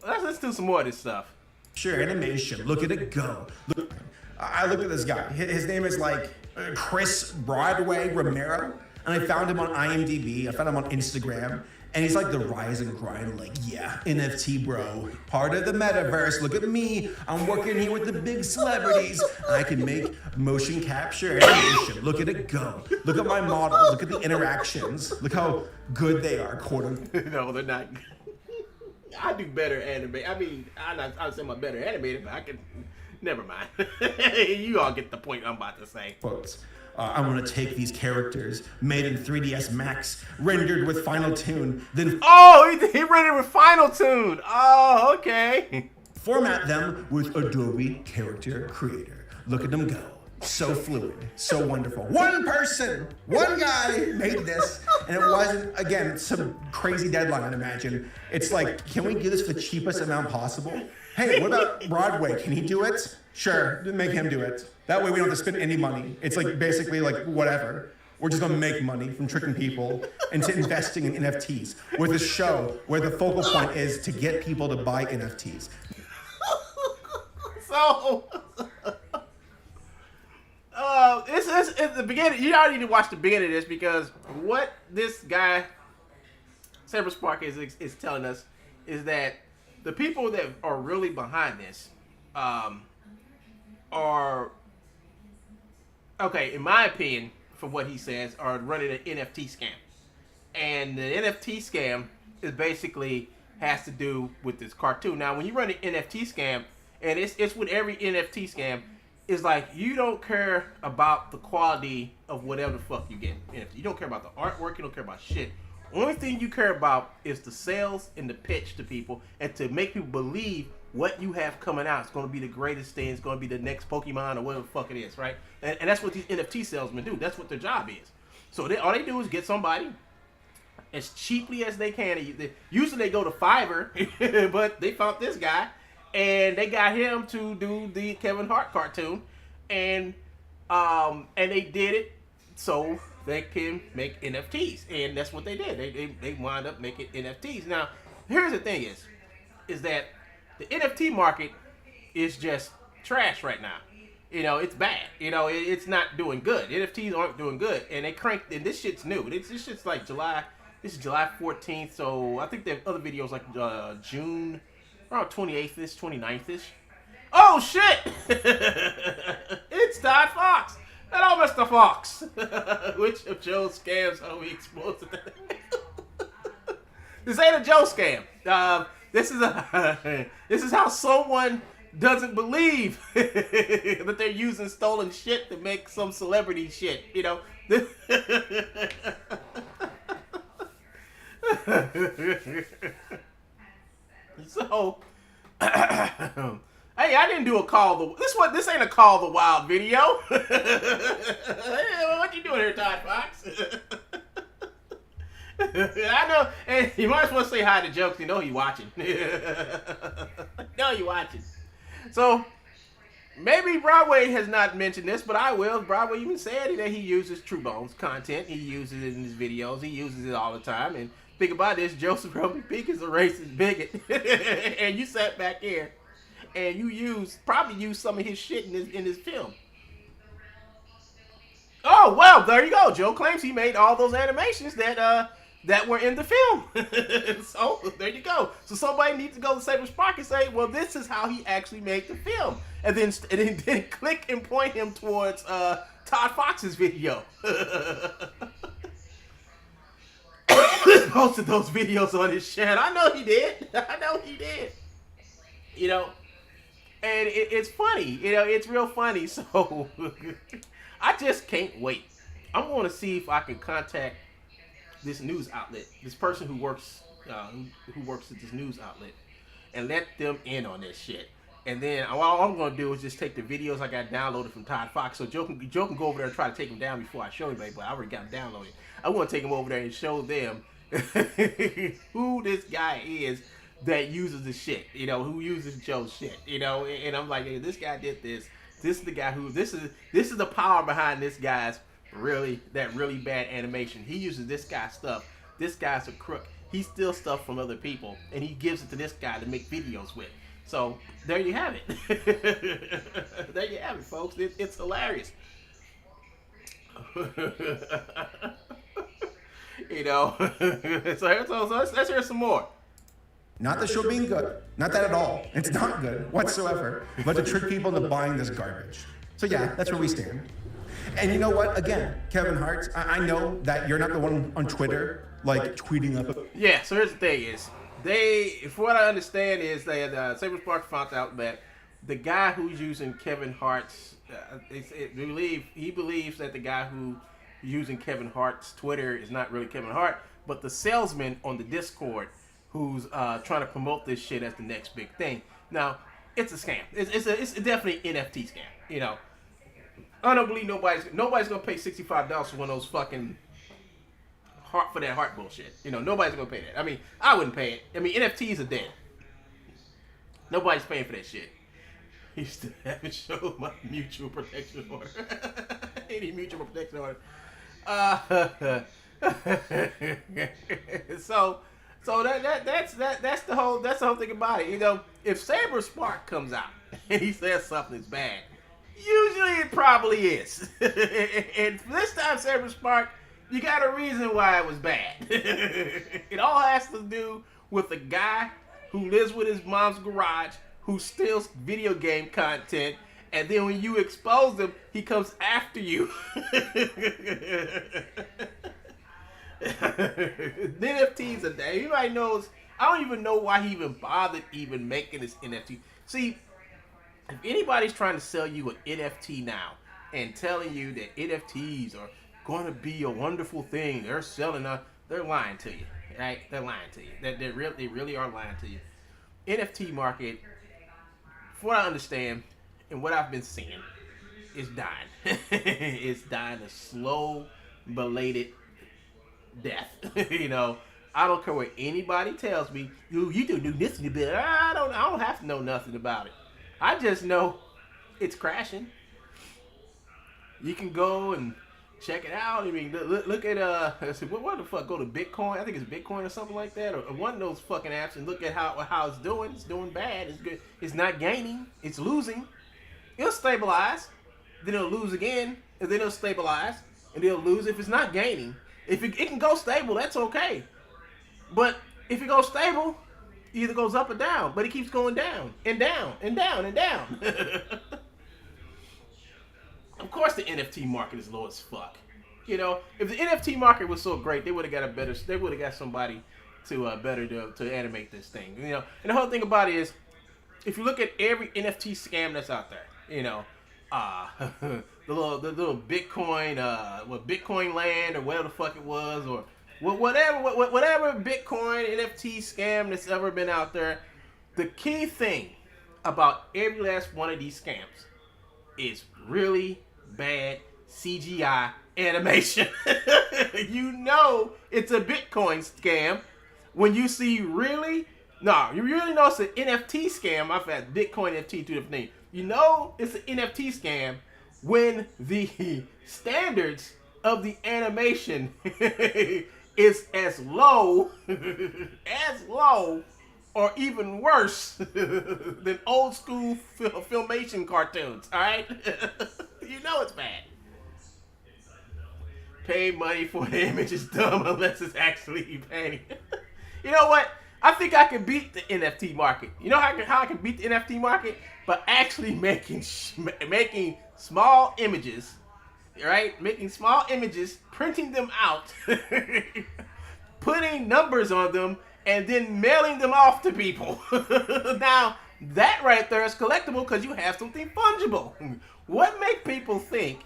Let's do some more of this stuff. Sure, animation. Look at it go. Look, I looked at this guy. His name is like Chris Broadway Romero, and I found him on IMDb. I found him on Instagram, and he's like the rise and grind. Like, yeah, NFT bro, part of the metaverse. Look at me. I'm working here with the big celebrities. I can make motion capture animation. Look at it go. Look at my models. Look at the interactions. Look how good they are. No, they're not. I do better anime. I mean, I'd say I'm a better animator, but I can. Never mind. You all get the point I'm about to say. Folks, I want to take these characters made in 3ds Max, rendered with Final Tune, then he rendered with Final Tune. Oh, okay. Format them with Adobe Character Creator. Look at them go. So fluid, so wonderful. One person, one guy made this, and it wasn't, again, some crazy deadline, I'd imagine. It's like, can we do this for the cheapest amount possible? Hey, what about Broadway? Can he do it? Sure, make him do it. That way we don't have to spend any money. It's like basically like whatever. We're just gonna make money from tricking people into investing in NFTs with a show where the focal point is to get people to buy NFTs. So, this is the beginning. You already need to watch the beginning of this because what this guy, Saber Spark, is telling us is that the people that are really behind this are, okay, in my opinion, from what he says, are running an NFT scam. And the NFT scam is basically has to do with this cartoon. Now, when you run an NFT scam, and it's with every NFT scam, it's like you don't care about the quality of whatever the fuck you get. You don't care about the artwork. You don't care about shit. Only thing you care about is the sales and the pitch to people and to make people believe what you have coming out. It's going to be the greatest thing. It's going to be the next Pokemon or whatever the fuck it is, right? And that's what these NFT salesmen do. That's what their job is. So all they do is get somebody as cheaply as they can. Usually they go to Fiverr, but they found this guy and they got him to do the Kevin Hart cartoon, and they did it so they can make NFTs, and that's what they did. They wound up making NFTs. Now, here's the thing is that the NFT market is just trash right now. You know, it's bad. You know, it's not doing good. NFTs aren't doing good, and they cranked. And this shit's new. This shit's like July. This is July 14th. So I think they have other videos like June, around 28th-ish, 29th-ish. Oh shit! It's Todd Fox. Hello, Mr. Fox. Which of Joe's scams are we exposed to? This ain't a Joe scam. This is how someone doesn't believe that they're using stolen shit to make some celebrity shit. You know. So. Hey, I didn't do a call. This ain't a call the wild video. What you doing here, Todd Fox? I know. Hey, you might as well say hi to Jokes. You know he watching. No, he watching. So Maybe Broadway has not mentioned this, but I will. Broadway even said that he uses True Bones content. He uses it in his videos. He uses it all the time. And think about this, Joseph Roby Peak is a racist bigot. And you sat back here and you probably used some of his shit in his film. Oh, well, there you go. Joe claims he made all those animations that were in the film. So, there you go. So, somebody needs to go to Saberspark and say, well, this is how he actually made the film. And then click and point him towards Todd Fox's video. Posted those videos on his channel. I know he did. You know, and it's funny. You know, it's real funny. So, I just can't wait. I'm going to see if I can contact this news outlet, this person who works at this news outlet, and let them in on this shit. And then all I'm going to do is just take the videos I got downloaded from Todd Fox. So Joe can go over there and try to take them down before I show anybody, but I already got them downloaded. I want to take them over there and show them who this guy is that uses the shit, you know, who uses Joe's shit, you know. And I'm like, hey, this guy did this. This is the guy who, this is the power behind this guy's really bad animation. He uses this guy's stuff. This guy's a crook. He steals stuff from other people and he gives it to this guy to make videos with. So there you have it. There you have it, folks. It's hilarious. You know. So let's hear some more. Not the show being good. Not that at all. It's not good whatsoever. But to trick people into buying this garbage. So yeah, that's where we stand. And you know what? Again, Kevin Hart, I know that you're not the one on Twitter, like, tweeting up. Yeah, so here's the thing is, from what I understand is that Saberspark found out that the guy who's using Kevin Hart's, he believes that the guy who's using Kevin Hart's Twitter is not really Kevin Hart, but the salesman on the Discord who's trying to promote this shit as the next big thing. Now, it's a scam. It's definitely an NFT scam, you know. I don't believe nobody's gonna pay $65 for one of those fucking heart bullshit. You know, nobody's gonna pay that. I mean, I wouldn't pay it. I mean, NFTs are dead. Nobody's paying for that shit. He still haven't showed my mutual protection order. Any mutual protection order. So that's the whole thing about it. You know, if Saberspark comes out and he says something's bad, usually it probably is. And this time, Saberspark, you got a reason why it was bad. It all has to do with a guy who lives with his mom's garage, who steals video game content, and then when you expose him, he comes after you. NFTs are dead. Everybody knows. I don't even know why he even bothered even making this NFT. See, if anybody's trying to sell you an NFT now and telling you that NFTs are going to be a wonderful thing, they're lying to you, right? They're lying to you. They really are lying to you. NFT market, from what I understand and what I've been seeing, is dying. It's dying a slow, belated death. You know, I don't care what anybody tells me. You do this and you I don't have to know nothing about it. I just know it's crashing. You can go and check it out. I mean, look at what the fuck? Go to Bitcoin. I think it's Bitcoin or something like that, or one of those fucking apps, and look at how it's doing. It's doing bad. It's good. It's not gaining. It's losing. It'll stabilize, then it'll lose again, and then it'll stabilize, and it'll lose if it's not gaining. If it can go stable, that's okay. But if it goes stable, it either goes up or down. But it keeps going down and down and down and down. Of course, the NFT market is low as fuck. You know, if the NFT market was so great, they would have got somebody to animate this thing. You know, and the whole thing about it is, if you look at every NFT scam that's out there, you know, the little Bitcoin, Bitcoin land or whatever the fuck it was, or whatever Bitcoin NFT scam that's ever been out there, the key thing about every last one of these scams is really bad CGI animation. You know it's a Bitcoin scam when you see you really know it's an NFT scam. I've had Bitcoin NFT, two different things. You know it's an NFT scam when the standards of the animation is as low, as low, or even worse than old school filmation cartoons. All right, you know it's bad. Pay money for the image is dumb unless it's actually painting. You know what? I think I can beat the NFT market. You know how I can beat the NFT market? By actually making small images, right? Making small images, printing them out, putting numbers on them, and then mailing them off to people. Now, that right there is collectible because you have something fungible. What make people think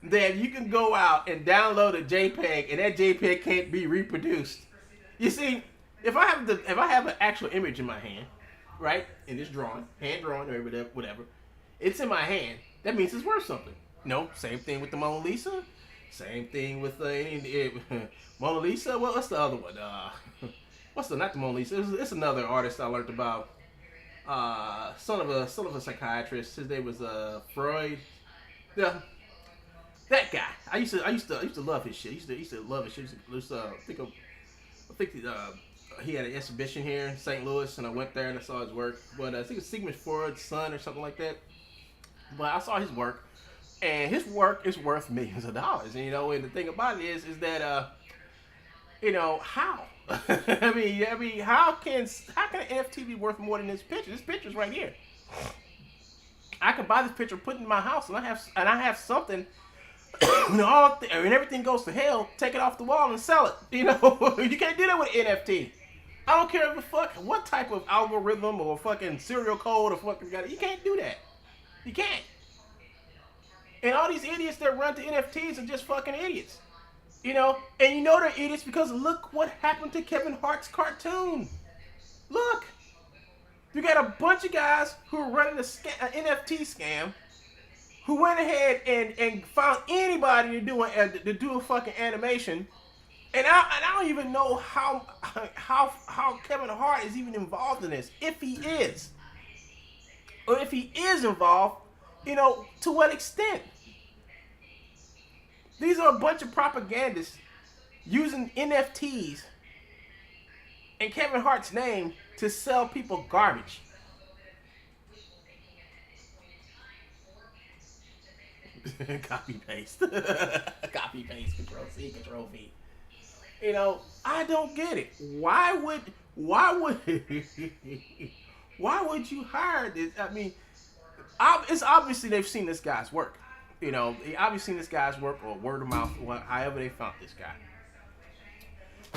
that you can go out and download a JPEG and that JPEG can't be reproduced? You see, if I have an actual image in my hand, right, and it's drawn, hand drawn or whatever, it's in my hand. That means it's worth something. No, same thing with the Mona Lisa. Same thing with Mona Lisa. What's the other one? Not the Mona Lisa? It's another artist I learned about. Son of a psychiatrist. His name was Freud. Yeah, that guy. I used to love his shit. I used to love his shit. I think he had an exhibition here in St. Louis, and I went there and I saw his work. But I think it's Sigmund Freud's son or something like that. But I saw his work, and his work is worth millions of dollars. And and the thing about it is that how? I mean, how can an NFT be worth more than this picture? This picture's right here. I could buy this picture, put it in my house, and I have something. And everything goes to hell. Take it off the wall and sell it. You can't do that with an NFT. I don't care what type of algorithm or fucking serial code or fucking you can't do that. You can't. And all these idiots that run to NFTs are just fucking idiots. And they're idiots because look what happened to Kevin Hart's cartoon. Look. You got a bunch of guys who are running an NFT scam who went ahead and found anybody to do a fucking animation. And I don't even know how Kevin Hart is even involved in this. If he is. Or if he is involved, to what extent? These are a bunch of propagandists using NFTs and Kevin Hart's name to sell people garbage. Copy paste. Copy paste, Control C, Control V. I don't get it. Why would you hire this? I mean, it's obviously they've seen this guy's work. They obviously seen this guy's work or word of mouth, however they found this guy.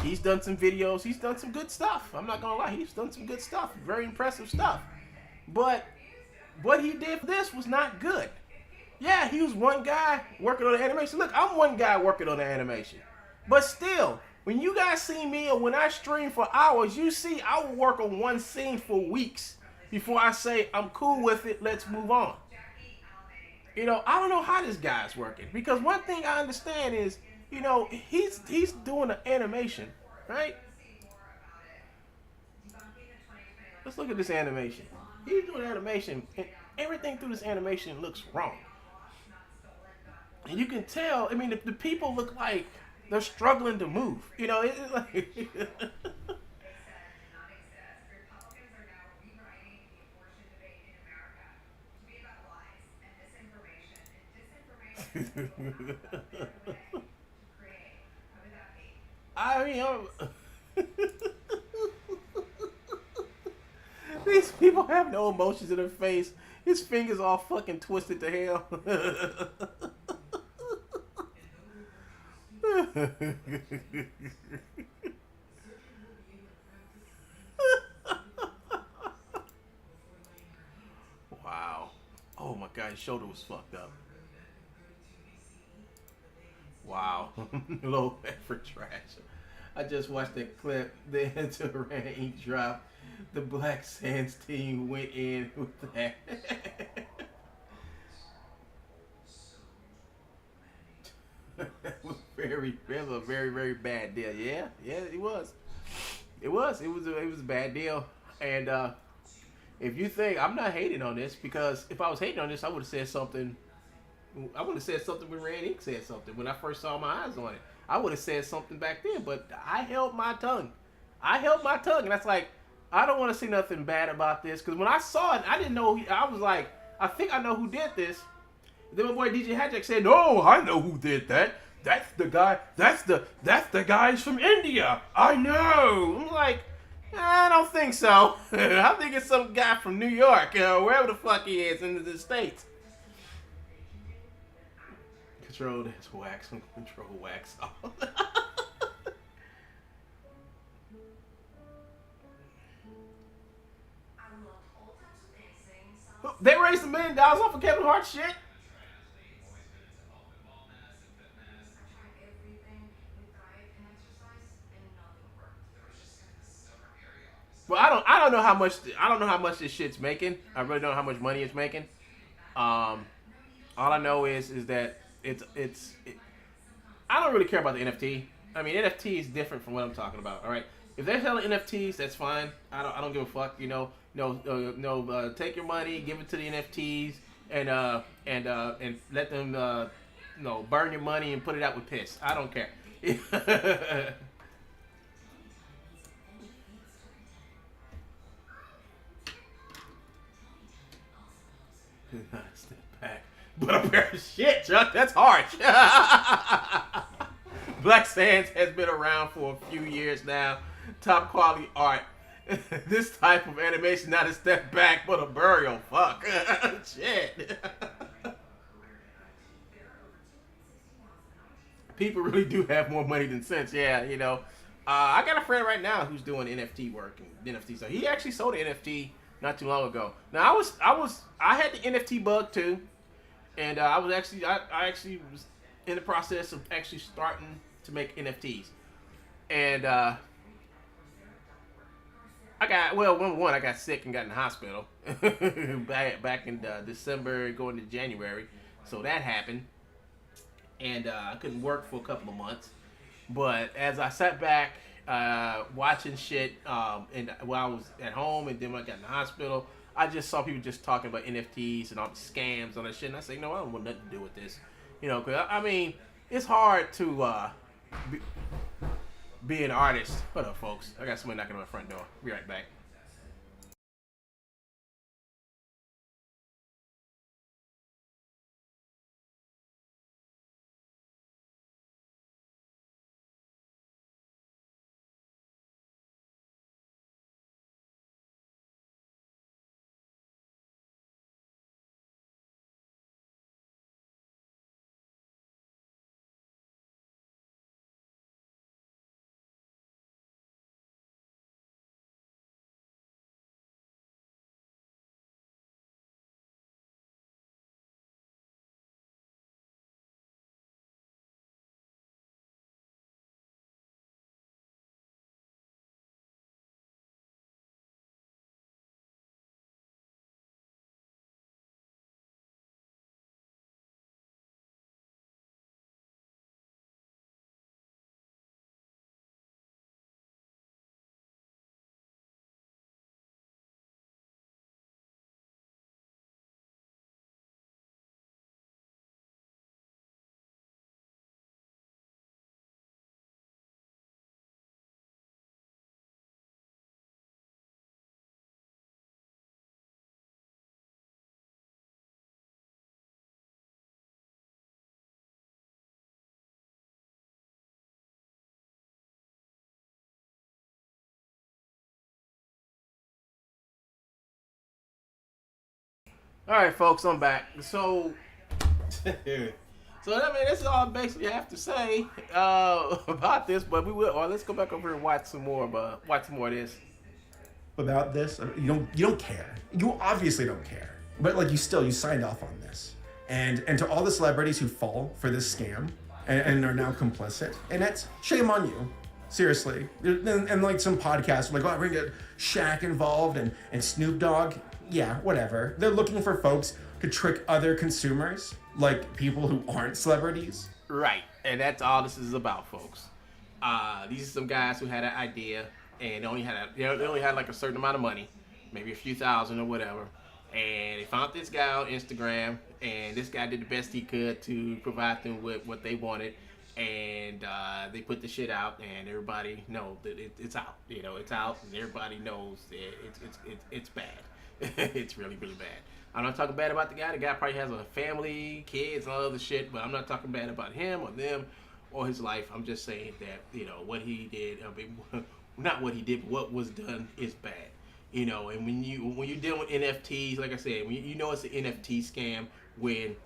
He's done some videos. He's done some good stuff. I'm not gonna lie. He's done some good stuff. Very impressive stuff. But what he did for this was not good. Yeah, he was one guy working on the animation. Look, I'm one guy working on the animation. But still, when you guys see me or when I stream for hours, you see I will work on one scene for weeks before I say, I'm cool with it, let's move on. I don't know how this guy's working. Because one thing I understand is, he's doing an animation, right? Let's look at this animation. He's doing animation, and everything through this animation looks wrong. And you can tell, the people look like they're struggling to move. It's like... These people have no emotions in their face. His fingers all fucking twisted to hell. Wow. Oh my god, his shoulder was fucked up. Wow. Low effort trash. I just watched that clip. Then to Ran Ink drop. The Black Sands team went in with that. That was a very, very bad deal. Yeah, it was. It was a bad deal. And if you think I'm not hating on this, because if I was hating on this, I would have said something. I would have said something when Rand Inc. said something when I first saw my eyes on it. I would have said something back then, but I held my tongue. And that's like, I don't want to say nothing bad about this, because when I saw it, I didn't know. I was like, I think I know who did this. Then my boy DJ Hatjack said, "No, I know who did that. That's the guy. That's the guys from India. I know." I'm like, I don't think so. I think it's some guy from New York, wherever the fuck he is in the States. Control this wax. Control wax. They raised $1 million off of Kevin Hart shit. Well, I don't know how much this shit's making. I really don't know how much money it's making. All I know is that I don't really care about the NFT. I mean, NFT is different from what I'm talking about. All right, if they're selling NFTs, that's fine. I don't give a fuck. You know, take your money, give it to the NFTs, and let them burn your money and put it out with piss. I don't care. Step back. But a pair of shit, Chuck. That's harsh. Black Sands has been around for a few years now. Top quality art. This type of animation, not a step back, but a burial. Fuck. Shit. People really do have more money than sense. Yeah, you know. I got a friend right now who's doing NFT work and NFT. So he actually sold an NFT not too long ago. Now I had the NFT bug too, and I actually was in the process of actually starting to make NFTs, and I got sick and got in the hospital back in December going to January, so that happened, and I couldn't work for a couple of months. But as I sat back watching shit, and while I was at home, and then when I got in the hospital, I just saw people just talking about NFTs and all the scams and all that shit. And I said, no, I don't want nothing to do with this, you know. Cause I mean, it's hard to be an artist. Hold up, folks. I got somebody knocking on my front door. Be right back. All right, folks, I'm back. So, I mean, this is all I basically have to say about this. But we will. Let's go back over and watch some more of this. About this, you don't care. You obviously don't care. But like you signed off on this. And to all the celebrities who fall for this scam and are now complicit in it, shame on you. Seriously. And like some podcasts like, oh, we're gonna get Shaq involved and Snoop Dogg. Yeah, whatever. They're looking for folks to trick other consumers, like people who aren't celebrities. Right, and that's all this is about, folks. These are some guys who had an idea, and they only had like a certain amount of money, maybe a few thousand or whatever. And they found this guy on Instagram, and this guy did the best he could to provide them with what they wanted. And they put the shit out, and everybody knows that it's out. You know, it's out, and everybody knows that it's bad. It's really, really bad. I'm not talking bad about the guy. The guy probably has a family, kids, and all other shit, but I'm not talking bad about him or them or his life. I'm just saying that, you know, what he did, I mean, not what he did, but what was done is bad. You know, and when you deal with NFTs, like I said, when you know it's an NFT scam when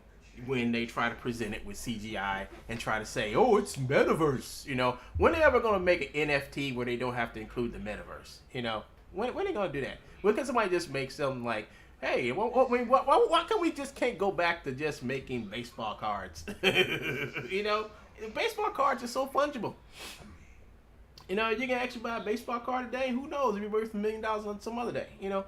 they try to present it with CGI and try to say, oh, it's metaverse. You know, when they ever gonna make an NFT where they don't have to include the metaverse? You know, when are they gonna do that? When can somebody just make something like, hey, why can we just can't go back to just making baseball cards? You know, baseball cards are so fungible. You know, you can actually buy a baseball card today. Who knows? It'll be worth $1 million on some other day. You know,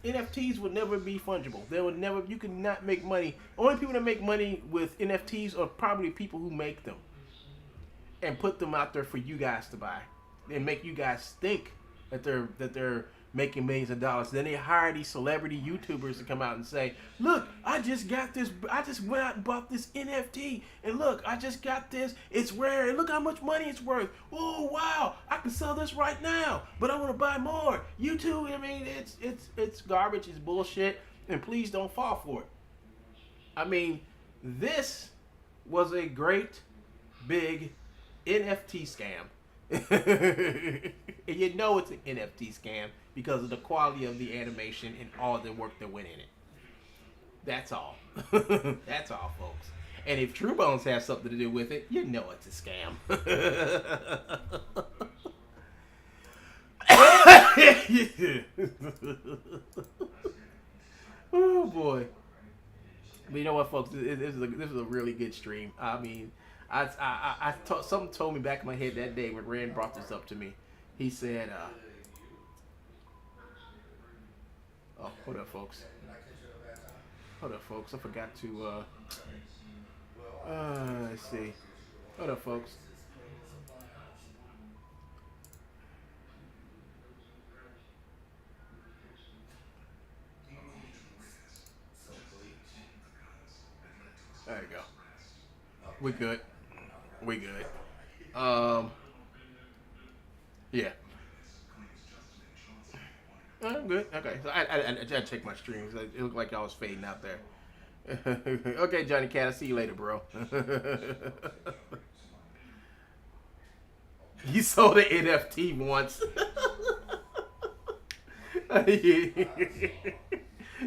NFTs would never be fungible. They would never. You could not make money. Only people that make money with NFTs are probably people who make them and put them out there for you guys to buy and make you guys think that they're making millions of dollars. Then they hire these celebrity YouTubers to come out and say, look, I just got this, I just went out and bought this NFT, and look, I just got this, it's rare, and look how much money it's worth. Oh wow, I can sell this right now, but I want to buy more. YouTube, I mean, it's garbage, it's bullshit, and please don't fall for it. I mean, this was a great big NFT scam. And you know it's an NFT scam because of the quality of the animation and all the work that went in it. That's all. That's all, folks. And if True Bones has something to do with it, you know it's a scam. Oh boy. But you know what, folks? This is a really good stream. I mean, something told me back in my head that day when Rand brought this up to me. He said, oh, hold up, folks. Hold up, folks. I forgot to, let's see. Hold up, folks. There you go. We good. We good. Yeah. I'm good. Okay. So I checked my streams. It looked like I was fading out there. Okay, Johnny Cat. I'll see you later, bro. You sold an NFT once.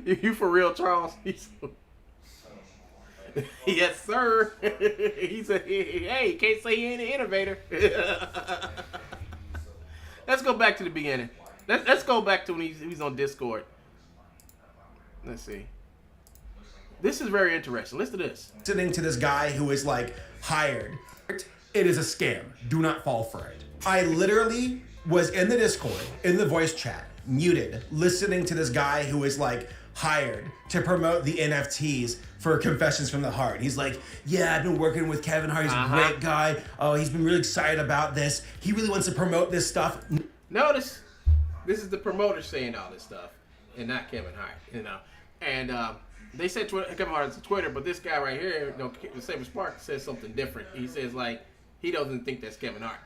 You for real, Charles? Yes, sir. He said, hey, can't say he ain't an innovator. Let's go back to the beginning. Let's go back to when he's on Discord. Let's see. This is very interesting. Listen to this. Listening to this guy who is like hired. It is a scam. Do not fall for it. I literally was in the Discord, in the voice chat, muted, listening to this guy who is like hired to promote the NFTs for Confessions from the Heart. He's like, yeah, I've been working with Kevin Hart. He's a great guy. Oh, he's been really excited about this. He really wants to promote this stuff. Notice, this is the promoter saying all this stuff, and not Kevin Hart, you know. And they said Kevin Hart's Twitter, but this guy right here, you know, Saber Spark, says something different. He says like he doesn't think that's Kevin Hart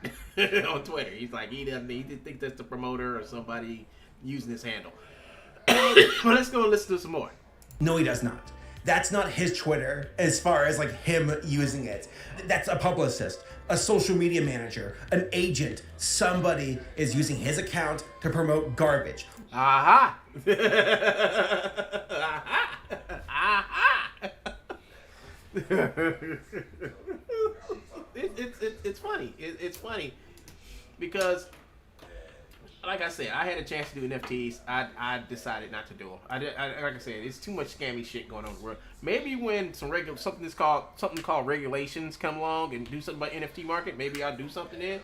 on Twitter. He's like he think that's the promoter or somebody using his handle. But let's go and listen to some more. No, he does not. That's not his Twitter as far as like him using it. That's a publicist, a social media manager, an agent. Somebody is using his account to promote garbage. Aha! Aha! Aha! It's funny. It's funny because, like I said, I had a chance to do NFTs. I decided not to do them. Like I said, it's too much scammy shit going on in the world. Maybe when something called regulations come along and do something about NFT market, maybe I'll do something in.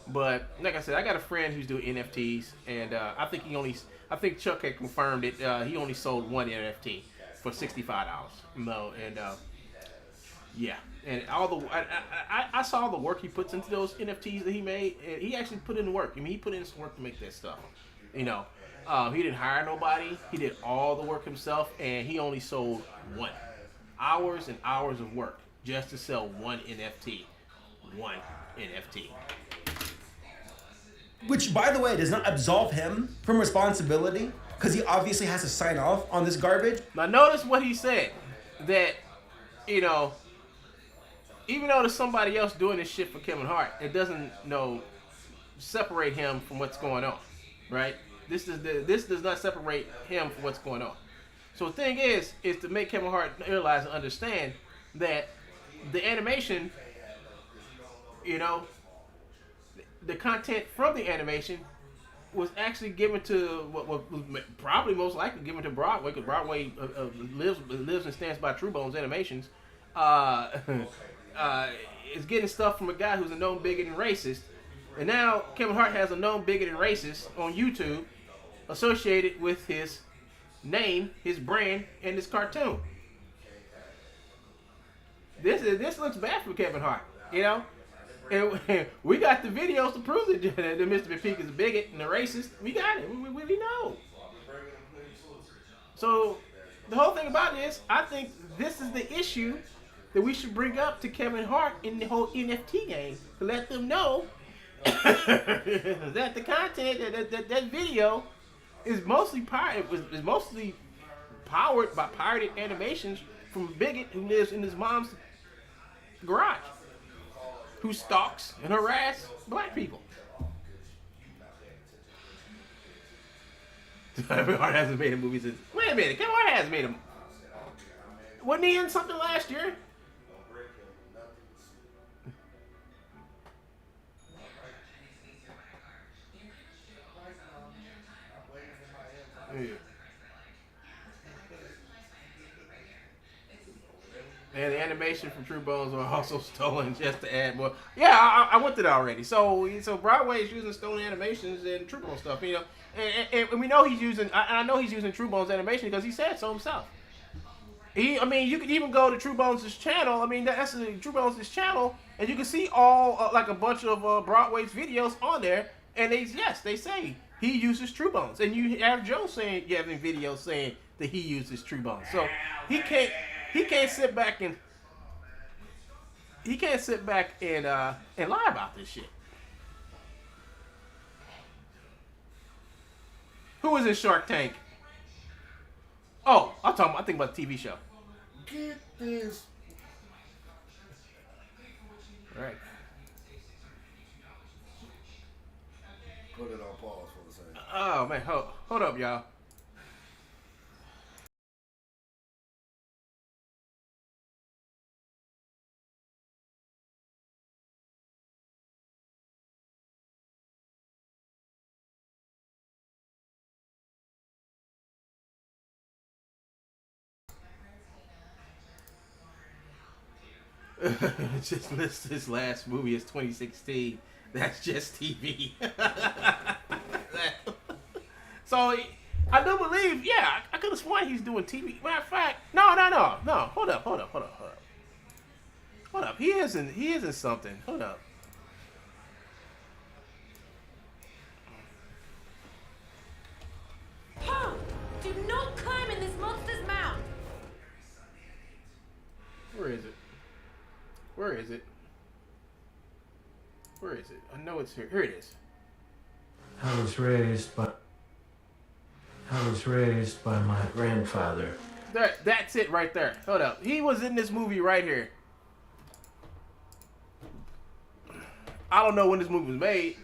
But like I said, I got a friend who's doing NFTs, and I think Chuck had confirmed it. He only sold one NFT for $65. No, and yeah, and I saw the work he puts into those NFTs that he made, and he actually put in work. I mean, he put in some work to make that stuff. You know, he didn't hire nobody. He did all the work himself, and he only sold one. Hours and hours of work just to sell one NFT. One NFT. Which, by the way, does not absolve him from responsibility, because he obviously has to sign off on this garbage. Now notice what he said, that, you know, even though there's somebody else doing this shit for Kevin Hart, it doesn't, you know, separate him from what's going on, right? This does not separate him from what's going on. So the thing is to make Kevin Hart realize and understand that the animation, you know, the content from the animation was actually given to what was probably most likely given to Broadway, because Broadway lives and stands by True Bones Animations. Is getting stuff from a guy who's a known bigot and racist, and now Kevin Hart has a known bigot and racist on YouTube associated with his name, his brand, and his cartoon. This looks bad for Kevin Hart, you know. And we got the videos to prove that Mr. Peak is a bigot and a racist. We got it. We know. So the whole thing about it is, I think this is the issue that we should bring up to Kevin Hart in the whole NFT game, to let them know that the content, that video is mostly powered by pirated animations from a bigot who lives in his mom's garage, who stalks and harass black people. Kevin Hart hasn't made a movie since. Wait a minute, Kevin Hart has made a. Wasn't he in something last year? Yeah. And the animation from True Bones were also stolen just to add more. Yeah, I went to that already. So Broadway is using stolen animations and True Bones stuff, you know. And we know he's using. I know he's using True Bones animation because he said so himself. You could even go to True Bones' channel. I mean, that's True Bones' channel, and you can see all like a bunch of Broadway's videos on there. And they say he uses True Bones, and you have Joe saying, you have videos saying that he uses True Bones. So he can't sit back and lie about this shit. Who is in Shark Tank? Oh, I think about the TV show. Get this. All right. Put it on pause for a second. Oh man, hold up, y'all. Just list this last movie is 2016. That's just TV. So I do believe, yeah, I could have sworn he's doing TV. Matter of fact, no. Hold up. He isn't something. Hold up. Do not climb in this monster's mouth. Where is it? I know it's here. Here it is. I was raised by my grandfather. That's it right there. Hold up. He was in this movie right here. I don't know when this movie was made.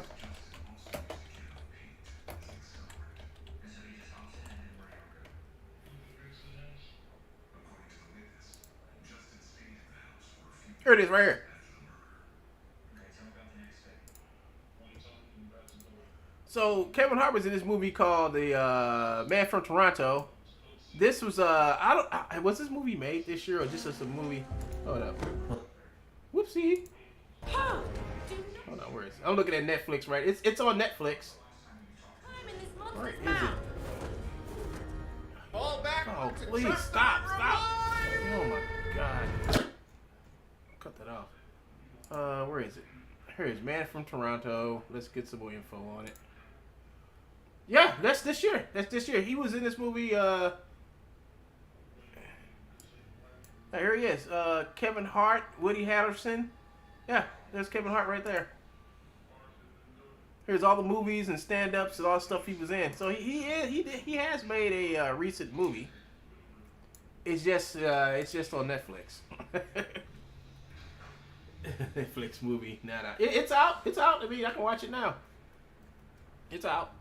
Here it is right here. So Kevin Hart was in this movie called The Man from Toronto. This was was this movie made this year or just as a movie? Hold up. Whoopsie. Hold on, where is it? I'm looking at Netflix, right? It's on Netflix. Where is it? Fall back. Oh, please stop. Oh my god. Cut that off. Where is it? Here it is, Man from Toronto. Let's get some more info on it. Yeah, that's this year. That's this year. He was in this movie. Here he is. Kevin Hart, Woody Harrelson. Yeah, there's Kevin Hart right there. Here's all the movies and stand-ups and all the stuff he was in. So he has made a recent movie. It's just on Netflix. Netflix movie, not out. It's out. It's out. I mean, I can watch it now. It's out.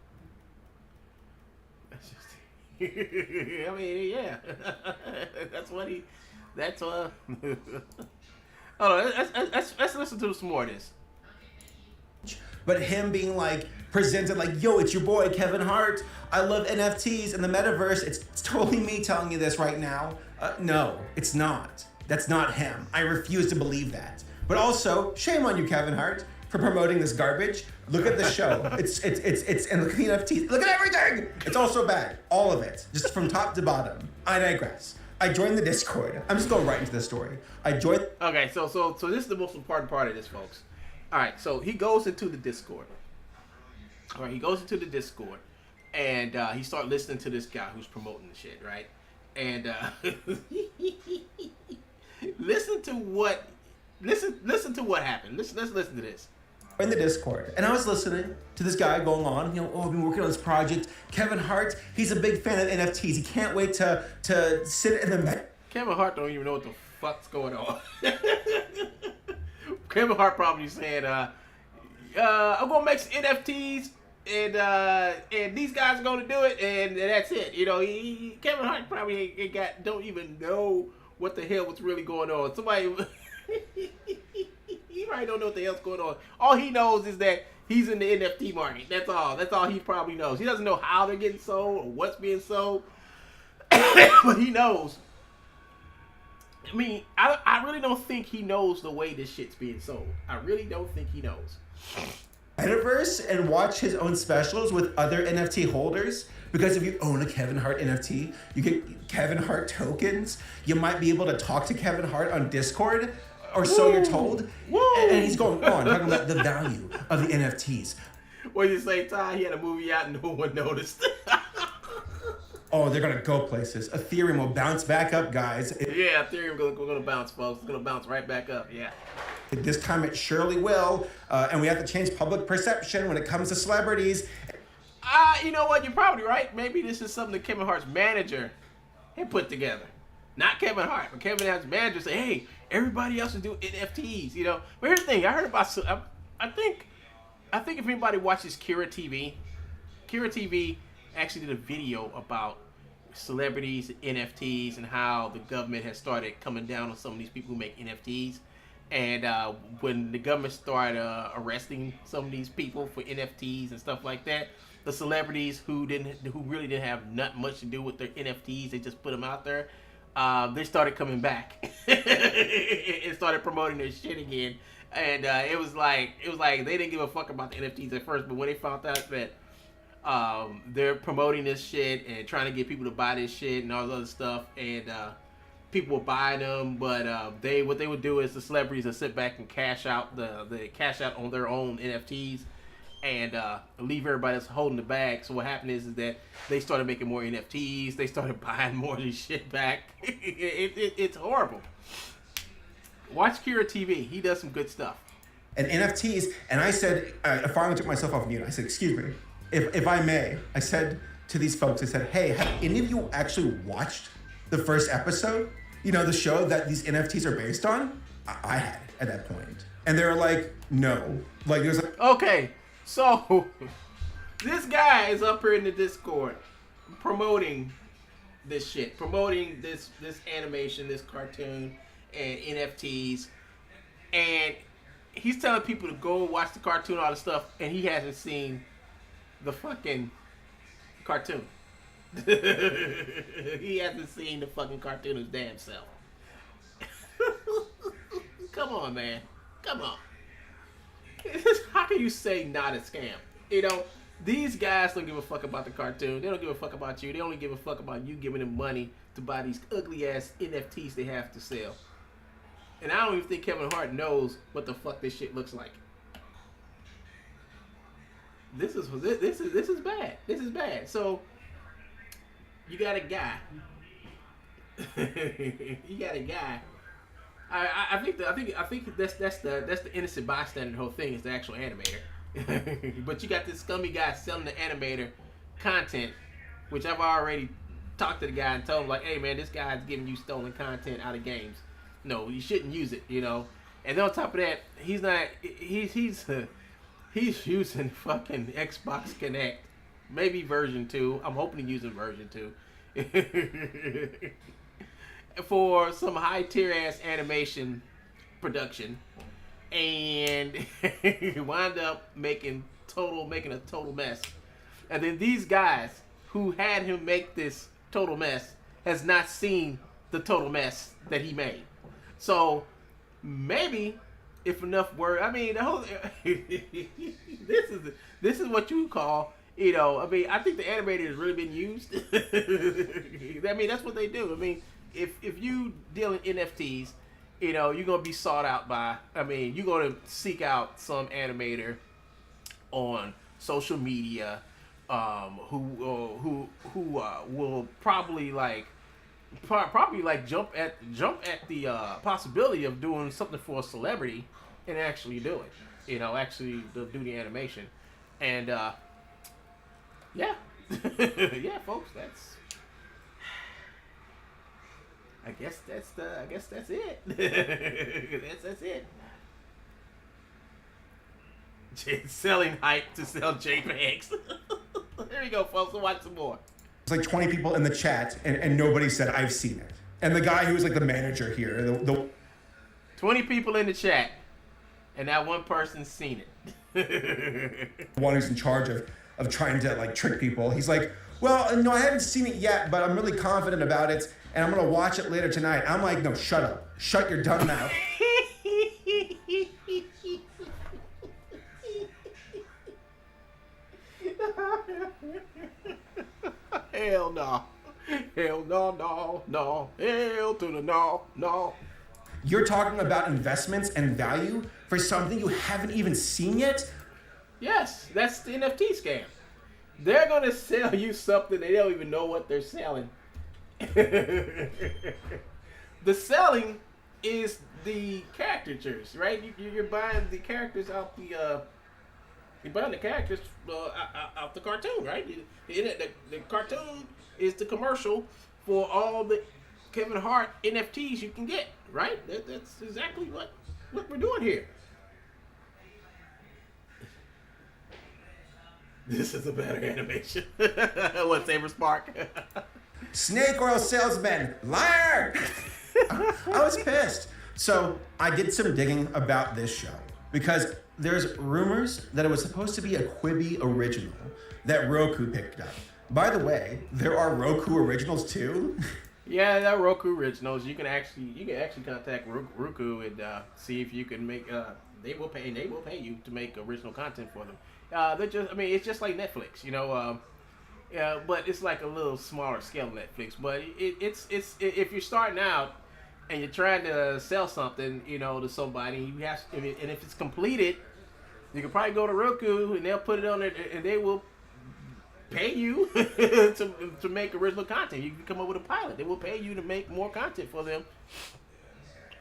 I mean, yeah. That's what he. That's Hold on. Let's listen to some more of this. But him being like presented like, yo, it's your boy Kevin Hart. I love NFTs and the metaverse. It's totally me telling you this right now. No, it's not. That's not him. I refuse to believe that. But also, shame on you, Kevin Hart, for promoting this garbage. Look at the show. It's and look at the NFTs. Look at everything. It's all so bad. All of it, just from top to bottom. I digress. I joined the Discord. I'm just going right into the story. I joined. Okay, so this is the most important part of this, folks. All right, so he goes into the Discord. All right, he goes into the Discord, and he starts listening to this guy who's promoting the shit, right? And listen to what happened. Let's listen to this. In the Discord, and I was listening to this guy going on, you know, oh, I've been working on this project. Kevin Hart, he's a big fan of NFTs. He can't wait to sit in the. Kevin Hart don't even know what the fuck's going on. Kevin Hart probably saying, I'm gonna make some NFTs, and these guys are gonna do it, and that's it. You know, Kevin Hart probably don't even know what the hell was really going on. Somebody. He probably don't know what the hell's going on. All he knows is that he's in the NFT market. That's all. That's all he probably knows. He doesn't know how they're getting sold or what's being sold. But he knows. I mean, I really don't think he knows the way this shit's being sold. I really don't think he knows. Metaverse and watch his own specials with other NFT holders. Because if you own a Kevin Hart NFT, you get Kevin Hart tokens. You might be able to talk to Kevin Hart on Discord. Or so you're told. And he's going on, talking about the value of the NFTs. What did you say, Ty? He had a movie out and no one noticed. Oh, they're going to go places. Ethereum will bounce back up, guys. Yeah, Ethereum going to bounce, folks. It's going to bounce right back up, yeah. This time it surely will. And we have to change public perception when it comes to celebrities. You know what? You're probably right. Maybe this is something that Kevin Hart's manager had put together. Not Kevin Hart, but Kevin Hart's manager say, hey, everybody else is doing NFTs, you know. But here's the thing. I heard about, I think if anybody watches Kira TV actually did a video about celebrities, NFTs, and how the government has started coming down on some of these people who make NFTs. And when the government started arresting some of these people for NFTs and stuff like that, the celebrities who really didn't have not much to do with their NFTs, they just put them out there. They started coming back and started promoting their shit again, and it was like they didn't give a fuck about the NFTs at first, but when they found out that they're promoting this shit and trying to get people to buy this shit and all this other stuff, and people were buying them, but what they would do is the celebrities would sit back and cash out on their own NFTs. And leave everybody else holding the bag. So what happened is that they started making more NFTs. They started buying more of this shit back. It's horrible. Watch Kira TV. He does some good stuff. And NFTs. And I said, I finally took myself off mute. I said, excuse me, if I may. I said to these folks, I said, hey, have any of you actually watched the first episode? You know, the show that these NFTs are based on? I had at that point. And they were like, no. Like, there's like... Okay. So, this guy is up here in the Discord promoting this shit, promoting this animation, this cartoon, and NFTs, and he's telling people to go watch the cartoon, all the stuff, and he hasn't seen the fucking cartoon. He hasn't seen the fucking cartoon his damn self. Come on, man. Come on. How can you say not a scam? You know, these guys don't give a fuck about the cartoon. They don't give a fuck about you. They only give a fuck about you giving them money to buy these ugly ass NFTs they have to sell. And I don't even think Kevin Hart knows what the fuck this shit looks like. this is bad. This is bad. So you got a guy. You got a guy. I think that's the innocent bystander. The whole thing is the actual animator. But you got this scummy guy selling the animator content, which I've already talked to the guy and told him, like, hey man, this guy's giving you stolen content out of games. No, you shouldn't use it, you know. And then on top of that, he's using fucking Xbox Connect, maybe version 2. I'm hoping he's using version 2 for some high tier ass animation production, and wound up making a total mess. And then these guys who had him make this total mess has not seen the total mess that he made. So maybe if enough word, I mean, the whole this is what you call, you know. I mean, I think the animator has really been used. I mean, that's what they do. I mean, if you deal in NFTs, you know, you're gonna be sought out by. I mean, you're gonna seek out some animator on social media, who will probably jump at the possibility of doing something for a celebrity and actually do it. You know, actually do the animation, and yeah, yeah, folks, that's. I guess that's it. that's it. Selling hype to sell JPEGs. There you go, folks. We'll watch some more. It's like 20 people in the chat, and nobody said I've seen it. And the guy who was like the manager here, the 20 people in the chat, and that one person's seen it. one who's in charge of trying to like trick people. He's like, well, no, I haven't seen it yet, but I'm really confident about it, and I'm gonna watch it later tonight. I'm like, no, shut up, shut your dumb mouth. Hell no. Hell no. Hell to the no. You're talking about investments and value for something you haven't even seen yet? Yes, that's the NFT scam. They're going to sell you something they don't even know what they're selling. The selling is the caricatures, right? You're buying the characters out the... You're buying the characters out the cartoon, right? The cartoon is the commercial for all the Kevin Hart NFTs you can get, right? That's exactly what we're doing here. This is a better animation. What, Saber Spark? Snake oil salesman, liar! I was pissed. So I did some digging about this show because there's rumors that it was supposed to be a Quibi original that Roku picked up. By the way, there are Roku originals too. Yeah, there are Roku originals. You can actually contact Roku and see if you can make. They will pay you to make original content for them. It's just like Netflix, you know. But it's like a little smaller scale of Netflix. But it's if you're starting out and you're trying to sell something, you know, to somebody, you have, and if it's completed, you can probably go to Roku and they'll put it on there, and they will pay you to make original content. You can come up with a pilot. They will pay you to make more content for them,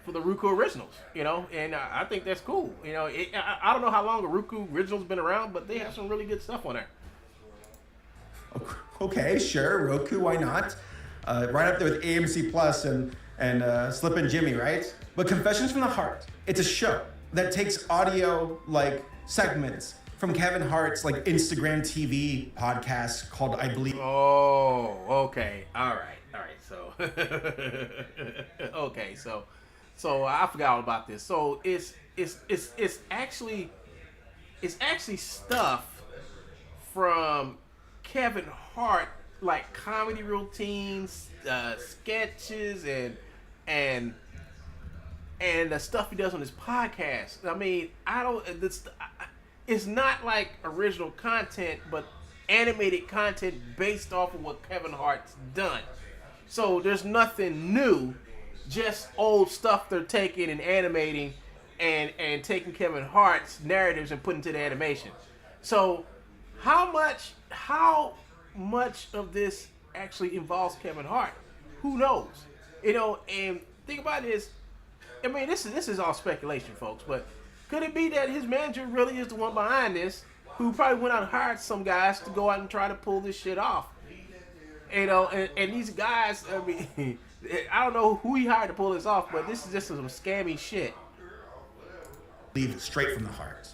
for the Roku originals, you know, and I think that's cool. You know, I don't know how long the Roku original's been around, but they have some really good stuff on there. Okay, sure, Roku, why not? Right up there with AMC Plus and Slippin' Jimmy, right? But Confessions from the Heart, it's a show that takes audio like segments from Kevin Hart's like Instagram TV podcast called I Believe. Oh, okay, all right. So, okay, so I forgot all about this. So it's actually stuff from Kevin Hart, like comedy routines, sketches, and the stuff he does on his podcast. I mean, it's not like original content, but animated content based off of what Kevin Hart's done. So there's nothing new, just old stuff they're taking and animating and taking Kevin Hart's narratives and putting to the animation. So How much of this actually involves Kevin Hart? Who knows? You know, and think about this. I mean, this is all speculation, folks. But could it be that his manager really is the one behind this, who probably went out and hired some guys to go out and try to pull this shit off? You know, and these guys, I mean, I don't know who he hired to pull this off, but this is just some scammy shit. Leave straight from the heart.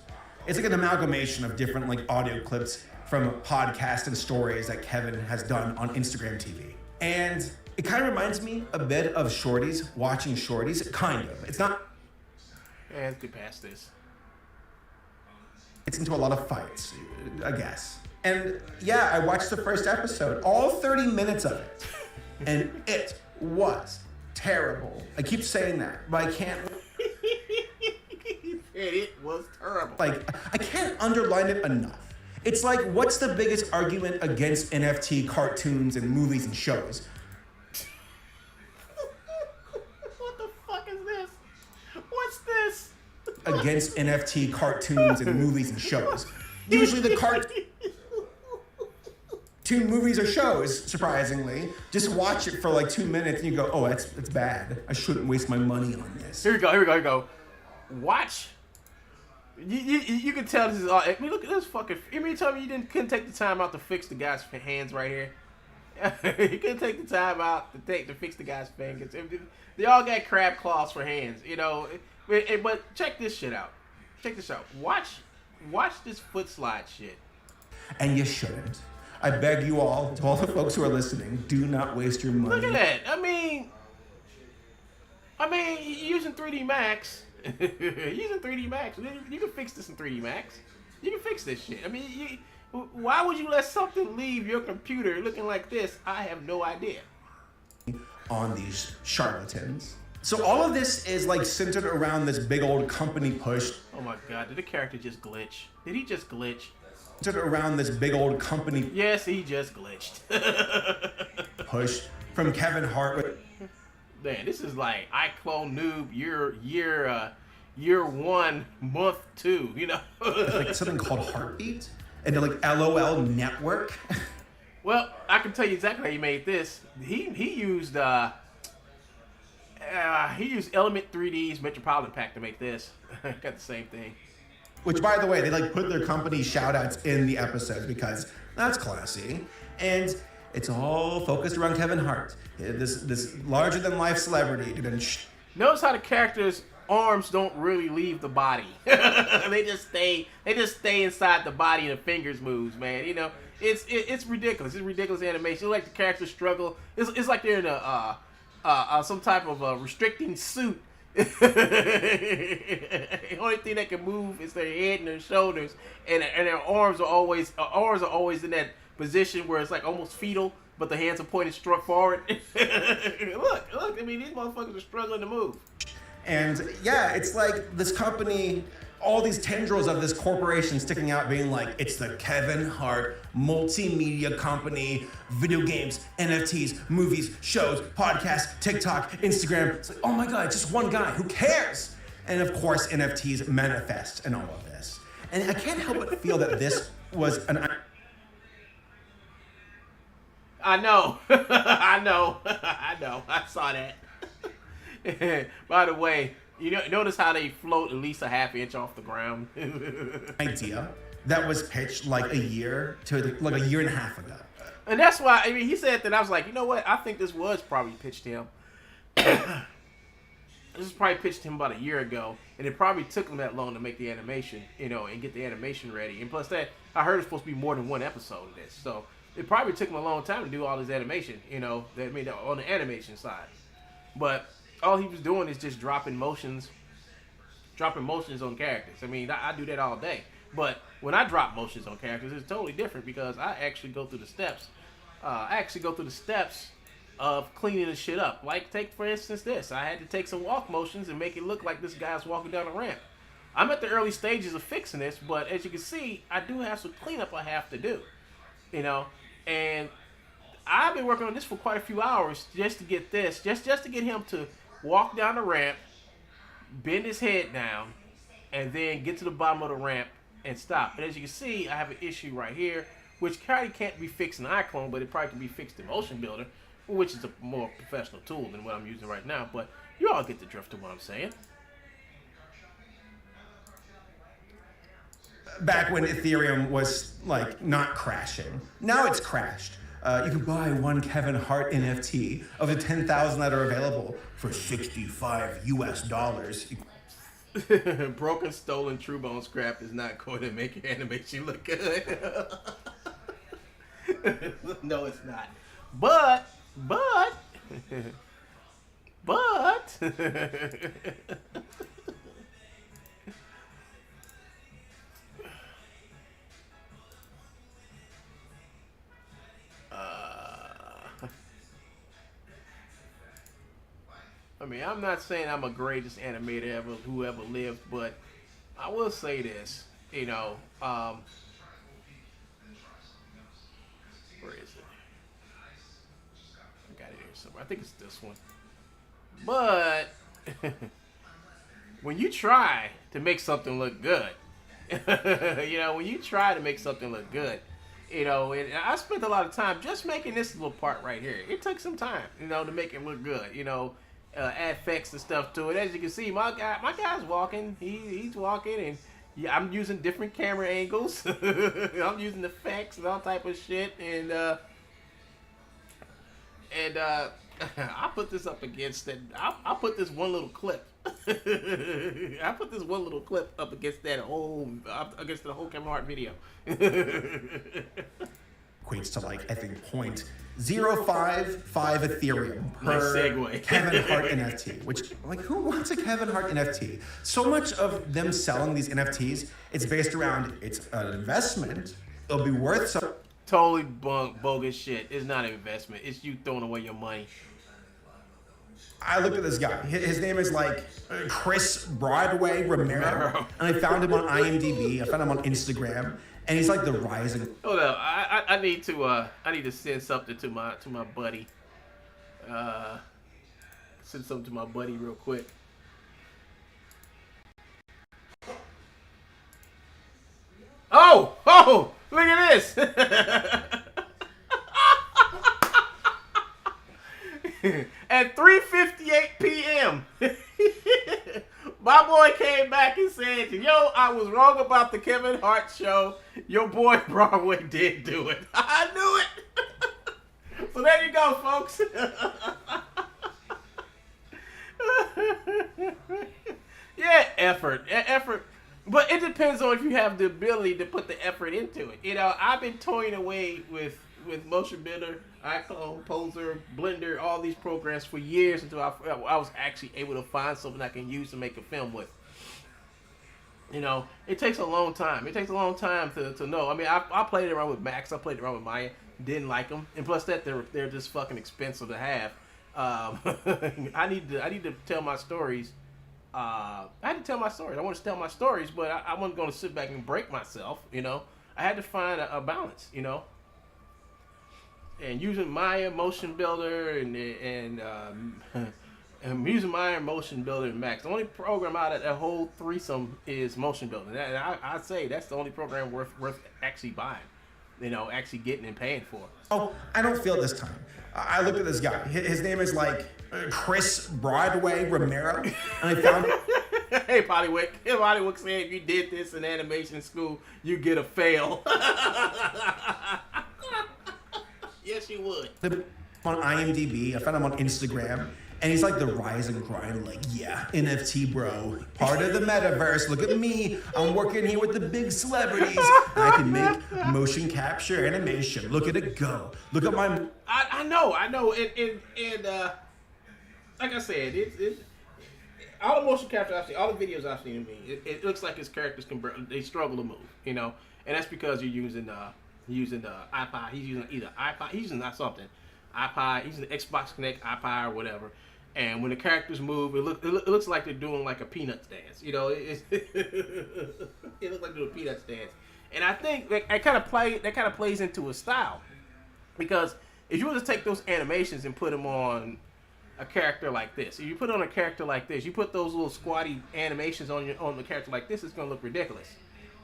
It's like an amalgamation of different like audio clips from podcasts and stories that Kevin has done on Instagram TV. And it kind of reminds me a bit of Shorties, watching Shorties. Kind of. It's not. Yeah, let's get past this. It's into a lot of fights, I guess. And yeah, I watched the first episode, all 30 minutes of it. And it was terrible. I keep saying that, but I can't. It was terrible. Like, I can't underline it enough. It's like, what's the biggest argument against NFT cartoons and movies and shows? What the fuck is this? What's this? Against NFT cartoons and movies and shows. Usually the cartoon movies or shows, surprisingly, just watch it for like 2 minutes and you go, oh, it's bad. I shouldn't waste my money on this. Here we go. Watch. You can tell this is all. I mean, look at this fucking. You mean tell me you couldn't take the time out to fix the guy's hands right here? You couldn't take the time out to fix the guy's fingers. They all got crab claws for hands, you know. But check this shit out. Check this out. Watch this foot slide shit. And you shouldn't. I beg you all, to all the folks who are listening, do not waste your money. Look at that. I mean, using 3D Max. Using 3D Max, you can fix this in 3D Max. You can fix this shit. I mean, why would you let something leave your computer looking like this? I have no idea. On these charlatans. So all of this is like centered around this big old company push. Oh my god, did the character just glitch? Did he just glitch? Centered around this big old company. Yes, he just glitched. Push from Kevin Hart. Man, this is like Iclone noob year 1 month 2, you know. Like something called Heartbeat and they're like LOL Network. Well, I can tell you exactly how he made this. He used Element 3D's Metropolitan Pack to make this. Got the same thing. Which, by the way, they like put their company shout-outs in the episodes because that's classy. And it's all focused around Kevin Hart, this larger-than-life celebrity. Notice how the character's arms don't really leave the body. They just stay inside the body and the fingers moves, man. You know, it's ridiculous. It's ridiculous animation. You like the characters struggle. It's like they're in some type of restricting suit. The only thing that can move is their head and their shoulders, and their arms are always in that position where it's like almost fetal, but the hands are pointed straight forward. Look! I mean, these motherfuckers are struggling to move. And yeah, it's like this company, all these tendrils of this corporation sticking out, being like, it's the Kevin Hart multimedia company, video games, NFTs, movies, shows, podcasts, TikTok, Instagram. It's like, oh my god, it's just one guy. Who cares? And of course, NFTs manifest in all of this. And I can't help but feel that this was an. I know. I saw that. By the way, you notice how they float at least a half inch off the ground. Idea that was pitched like a year and a half ago. And that's why, I mean, he said that. I was like, you know what? I think this was probably pitched to him. This was probably pitched to him about a year ago, and it probably took him that long to make the animation, you know, and get the animation ready. And plus that, I heard it's supposed to be more than one episode of this, so it probably took him a long time to do all this animation, you know, on the animation side. But all he was doing is just dropping motions on characters. I mean, I do that all day. But when I drop motions on characters, it's totally different because I actually go through the steps. Of cleaning the shit up. Like, take for instance this. I had to take some walk motions and make it look like this guy's walking down a ramp. I'm at the early stages of fixing this, but as you can see, I do have some cleanup I have to do. You know, and I've been working on this for quite a few hours just to get this, just to get him to walk down the ramp, bend his head down, and then get to the bottom of the ramp and stop. And as you can see, I have an issue right here, which kind of can't be fixed in Iclone, but it probably can be fixed in Motion Builder, which is a more professional tool than what I'm using right now. But you all get the drift of what I'm saying. Back when Ethereum was like not crashing. Now it's crashed. You can buy one Kevin Hart NFT of the 10,000 that are available for $65 US. Broken, stolen, true bone scrap is not going to make your animation look good. No, it's not. But. I mean, I'm not saying I'm a greatest animator ever who ever lived, but I will say this, you know, where is it? I got it here somewhere. I think it's this one. But when you try to make something look good, you know, when you try to make something look good, you know, and I spent a lot of time just making this little part right here. It took some time, you know, to make it look good, you know. Add effects and stuff to it. As you can see, my guy's walking. He's walking, and yeah, I'm using different camera angles. I'm using effects and all type of shit, and I put this up against that. I put this one little clip. I put this one little clip up against that whole against the whole Kevin Hart video. Equates to like I think 0.055 Ethereum per Nice Kevin Hart NFT. Which like who wants a Kevin Hart NFT? So much of them selling these NFTs, it's based around it's an investment. It'll be worth some. Totally bogus shit. It's not an investment. It's you throwing away your money. I looked at this guy. His name is like Chris Broadway Romero, and I found him on IMDb. I found him on Instagram, and he's like the rising. Hold up, I need to send something to my buddy. Send something to my buddy real quick. Oh, look at this. At 3:58 p.m. my boy came back and said, yo, I was wrong about the Kevin Hart show. Your boy Broadway did do it. I knew it. So there you go, folks. Yeah, effort. But it depends on if you have the ability to put the effort into it. You know, I've been toying away with Motion Builder, Iclone, Poser, Blender, all these programs for years until I was actually able to find something I can use to make a film with. You know, it takes a long time. It takes a long time to know. I mean, I played around with Max. I played around with Maya. Didn't like them. And plus that, they're just fucking expensive to have. I need to tell my stories. I had to tell my stories. I wanted to tell my stories, but I wasn't going to sit back and break myself, you know. I had to find a balance, you know. And using Maya, Motion Builder, and using Maya, Motion Builder, and Max. The only program out of that whole threesome is Motion Builder. And I'd say that's the only program worth actually buying. You know, actually getting and paying for. Oh, I don't feel this time. I looked at this guy. His name is like Chris Broadway Romero, and I found. Hey, Pollywick. If Pollywick said if you did this in animation school, you get a fail. Yes, you would. On IMDb, I found him on Instagram, and he's like the rise and grind, like, yeah, NFT bro, part of the metaverse. Look at me, I'm working here with the big celebrities. I can make motion capture animation. Look at it go. Look at my. I know, and like I said, it's all the motion capture I've seen, all the videos I've seen of me, it looks like his characters they struggle to move, you know, and that's because you're using the iPod. He's using either iPod. He's using something. iPod. He's using Xbox Connect, iPod, or whatever. And when the characters move, it looks like they're doing like a Peanuts dance. You know, it looks like they're doing a Peanuts dance. And I think that kind of plays into a style, because if you were to take those animations and put them on a character like this, if you put on a character like this, you put those little squatty animations on the character like this, it's gonna look ridiculous.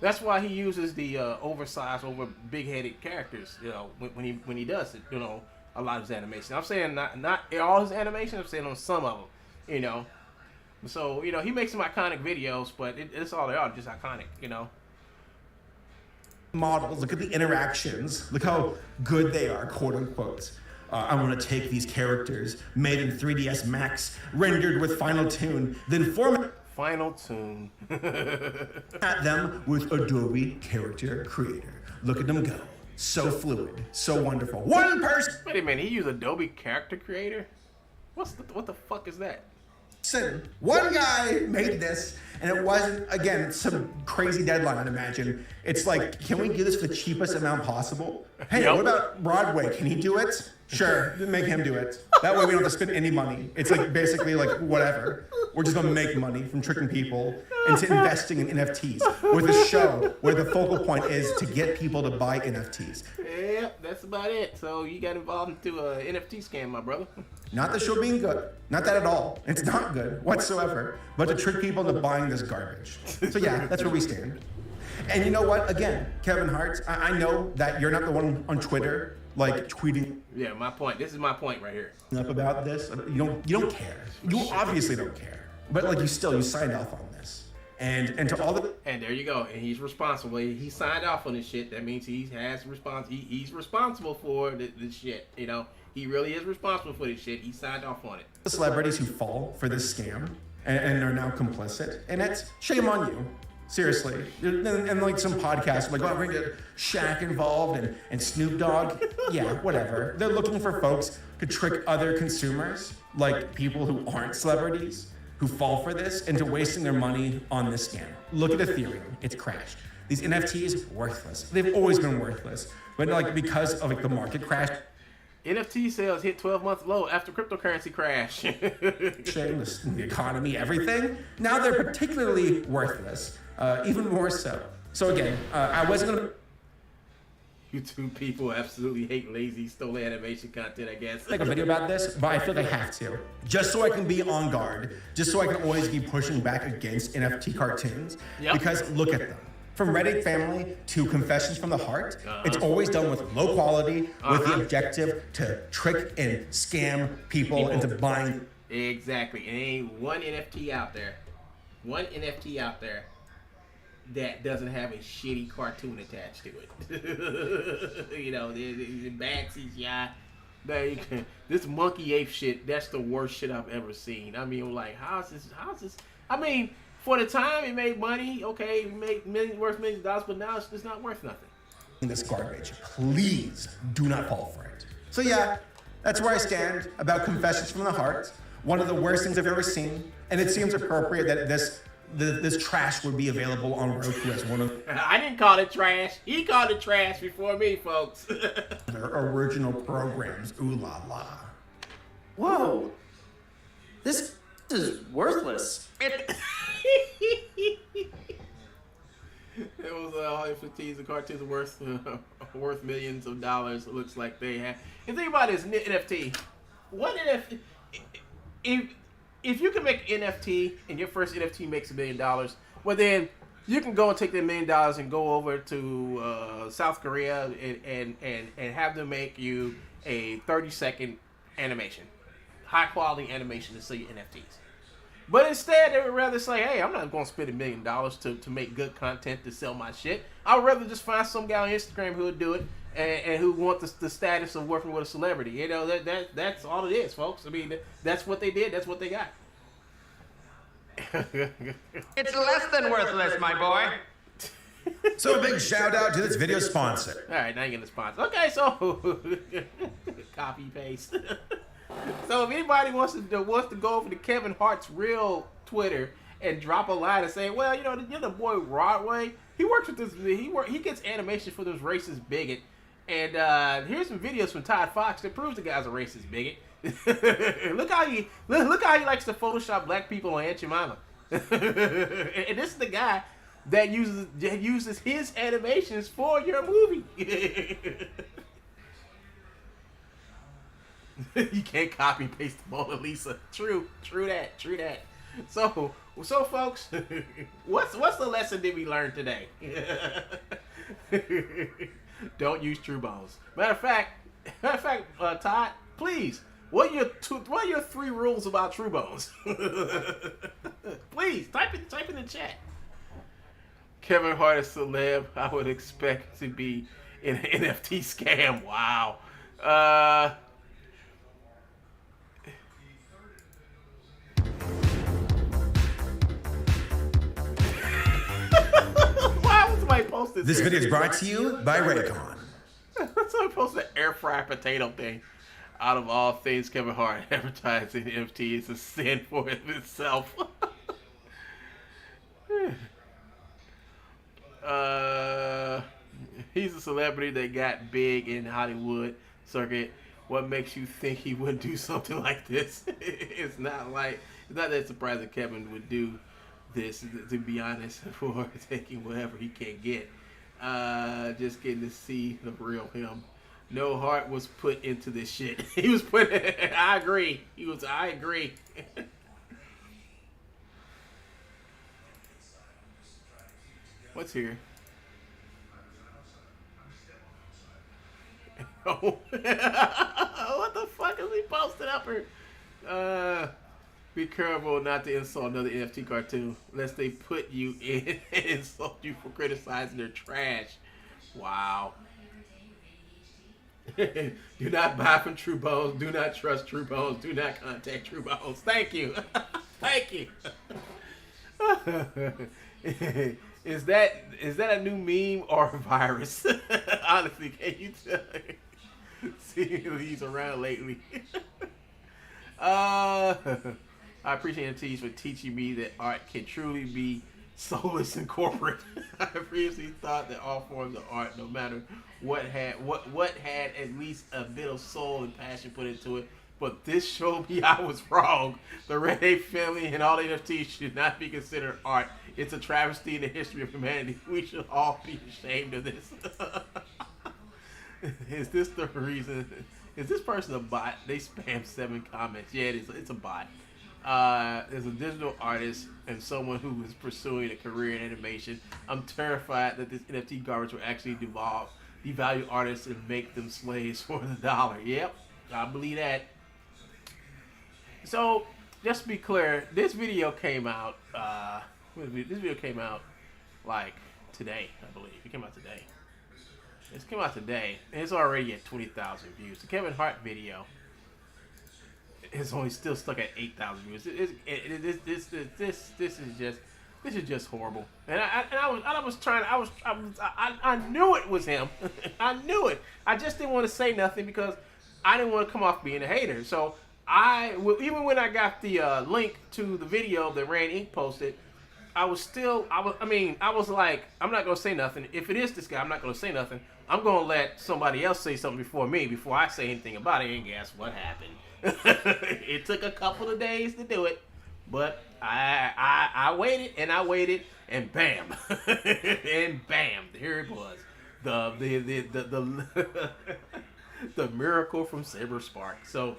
That's why he uses the oversized, over big-headed characters. You know, when he does it. You know, a lot of his animation. I'm saying not all his animation. I'm saying on some of them. You know, so you know he makes some iconic videos, but it's all they are, just iconic. You know. Models, look at the interactions, look how good they are, quote unquote. I want to take these characters made in 3ds Max, rendered with Final Tune, then format Final Tune. at them with Adobe Character Creator. Look at them go. So fluid, so wonderful. One person! Wait a minute, he used Adobe Character Creator? What the fuck is that? One guy made this, and it wasn't, again, some crazy deadline, I'd imagine. It's like, can we do this for the cheapest amount possible? Hey, what about Broadway? Can he do it? Sure, make him do it. That way we don't have to spend any money. It's like basically like whatever. We're just gonna make money from tricking people into investing in NFTs with a show where the focal point is to get people to buy NFTs. Yep, that's about it. So you got involved into a NFT scam, my brother. Not the show being good. Not that at all. It's not good whatsoever. But to trick people into buying this garbage. So yeah, that's where we stand. And you know what? Again, Kevin Hart, I know that you're not the one on Twitter, like tweeting. Yeah, my point. This is my point right here. Up about this. You don't care. You obviously don't care. But like you signed off on this. And to all the And there you go. And he's responsible. He signed off on this shit. That means he's responsible for this shit. You know, he really is responsible for this shit. He signed off on it. The celebrities who fall for this scam and are now complicit, and it's shame on you. Seriously. And like some podcasts like, oh, we're gonna get Shaq involved and Snoop Dogg. Yeah, whatever. They're looking for folks to trick other consumers, like people who aren't celebrities, who fall for this, into wasting their money on this scam. Look at Ethereum. It's crashed. These NFTs, worthless. They've always been worthless. But like because of like the market crash, NFT sales hit 12-month low after cryptocurrency crash. the economy, everything. Now they're particularly worthless. Even more so. So again, I wasn't gonna. YouTube people absolutely hate lazy, stolen animation content, I guess. Make a video about this, but I feel like I have to. Just so I can be on guard. Just so I can always be pushing back against NFT cartoons. Yep. Because look at them. From Reddit Family to Confessions from the Heart, it's always done with low quality, with the objective to trick and scam people into buying. Exactly. And ain't one NFT out there that doesn't have a shitty cartoon attached to it. You know, the bad CGI. This monkey ape shit, that's the worst shit I've ever seen. I mean, like, how's this? I mean, for the time it made money, okay, it made worth millions of dollars, but now it's just not worth nothing. This garbage. Please do not fall for it. So yeah, that's where I stand about Confessions from the Heart. One of the worst things I've ever seen, and it seems appropriate that this trash would be available on Roku as one of I didn't call it trash. He called it trash before me, folks. their original programs. Ooh la la. Whoa. This is worthless. It was all NFTs and cartoons worth millions of dollars. It looks like they have. And think about this NFT. What NFT? If you can make an NFT and your first NFT makes $1 million, well then you can go and take that $1 million and go over to South Korea and have them make you a 30-second animation, high quality animation to sell your NFTs. But instead, they would rather say, hey, I'm not going to spend $1 million to make good content to sell my shit. I would rather just find some guy on Instagram who would do it and who want the status of working with a celebrity. You know, that's all it is, folks. I mean, that's what they did. That's what they got. It's less than worthless, my boy. So a big shout out to this video sponsor. All right, now you're getting the sponsor. Okay, so copy paste. So if anybody wants to go over to Kevin Hart's real Twitter and drop a line and say, well, you know, the boy Broadway, he works with this. He gets animation for this racist bigot. And here's some videos from Todd Fox that proves the guy's a racist bigot. look how he likes to Photoshop black people on Aunt Jemima. And this is the guy that uses his animations for your movie. You can't copy paste the Mona Lisa. True that. So folks, what's the lesson that we learned today? Don't use true bones. Matter of fact, Todd, please, what are your 3 rules about true bones? Please type in the chat. Kevin Hart is celeb. I would expect to be in an NFT scam. Wow. Why would somebody post this? This video is brought to you by Raycon. Somebody posted an air fried potato thing. Out of all things, Kevin Hart advertising NFT is a sin for itself. He's a celebrity that got big in Hollywood circuit. What makes you think he would do something like this? It's not that surprising Kevin would do this, to be honest, for taking whatever he can get. Just getting to see the real him. No heart was put into this shit. He was put. I agree. I agree. What's here? Oh, what the fuck is he posting up here? Be careful not to insult another NFT cartoon, lest they put you in and insult you for criticizing their trash. Wow. Do not buy from True Bones. Do not trust True Bones. Do not contact True Bones. Thank you. Thank you. Is that a new meme or a virus? Honestly, can you tell? See these around lately. I appreciate NFTs for teaching me that art can truly be soulless and corporate. I previously thought that all forms of art, no matter what had at least a bit of soul and passion put into it. But this showed me I was wrong. The Red Ape family and all NFTs should not be considered art. It's a travesty in the history of humanity. We should all be ashamed of this. Is this the reason? Is this person a bot? They spam 7 comments. Yeah, it is. It's a bot. As a digital artist and someone who is pursuing a career in animation, I'm terrified that this NFT garbage will actually devalue artists and make them slaves for the dollar. Yep, I believe that. So, just to be clear, this video came out. This video came out like today, I believe. It came out today. It came out today, and it's already at 20,000 views. The Kevin Hart video is only still stuck at 8,000 views. This is just horrible. And I knew it was him. I knew it. I just didn't want to say nothing because I didn't want to come off being a hater. So even when I got the link to the video that Rand Inc. posted, I was like, I'm not gonna say nothing. If it is this guy, I'm not gonna say nothing. I'm gonna let somebody else say something before I say anything about it. And guess what happened? It took a couple of days to do it, but I waited and I waited, and bam, and bam, here it was, the miracle from Saber Spark. So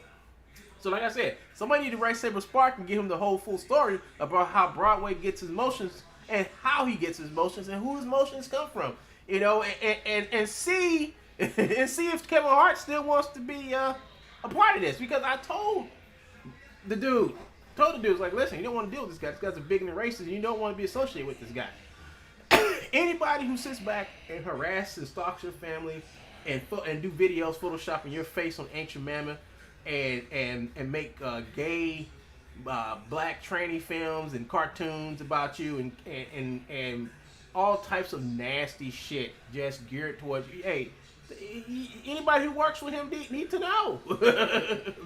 like I said, somebody need to write Saber Spark and give him the whole full story about how Broadway gets his motions and how he gets his motions and who his motions come from. You know, and see if Kevin Hart still wants to be a part of this, because I told the dude, like, listen, you don't want to deal with this guy. This guy's a big and racist, and you don't want to be associated with this guy. Anybody who sits back and harasses and stalks your family and do videos photoshopping your face on Ancient Mammoth and make gay black tranny films and cartoons about you and all types of nasty shit just geared towards you. Hey, anybody who works with him need to know.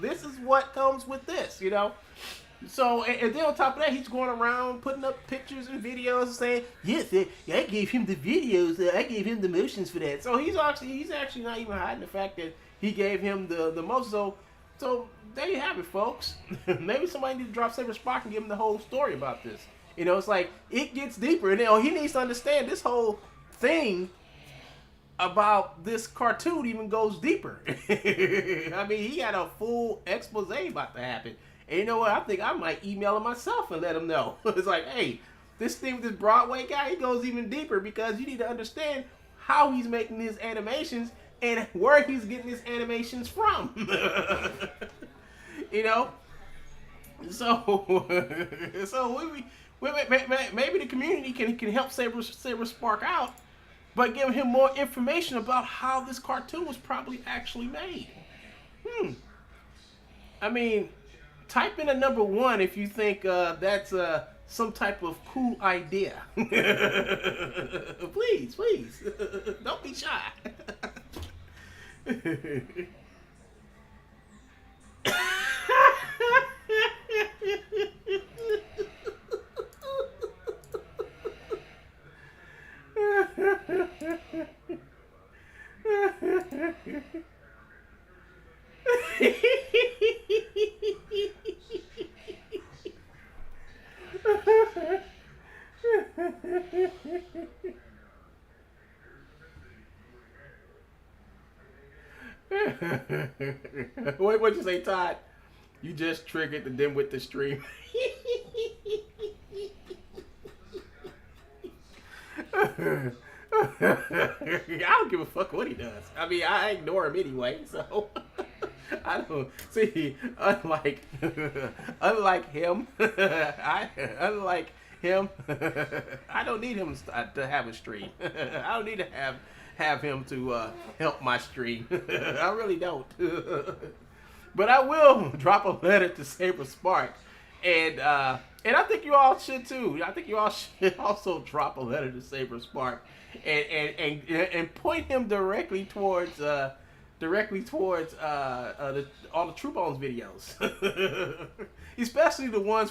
This is what comes with this, you know. So, and then on top of that, he's going around putting up pictures and videos and saying, yes, I gave him the videos, I gave him the motions for that. So he's actually not even hiding the fact that he gave him the motions. So there you have it, folks. Maybe somebody needs to drop Saber Spark and give him the whole story about this. You know, it's like, it gets deeper. And he needs to understand this whole thing about this cartoon even goes deeper. I mean, he had a full expose about to happen. And you know what? I think I might email him myself and let him know. It's like, hey, this thing with this Broadway guy, he goes even deeper because you need to understand how he's making his animations and where he's getting his animations from. You know? So, maybe the community can help Saber Spark out by giving him more information about how this cartoon was probably actually made. I mean, type in a number 1 if you think that's some type of cool idea. Please, don't be shy. What'd you say, Todd? You just triggered the dimwit the stream. I don't give a fuck what he does. I mean, I ignore him anyway, so I don't see. Unlike him, I don't need him to have a stream. I don't need to have him to help my stream. I really don't. But I will drop a letter to Saber Spark, and I think you all should too. I think you all should also drop a letter to Saber Spark, and point him directly towards all the True Bones videos, especially the ones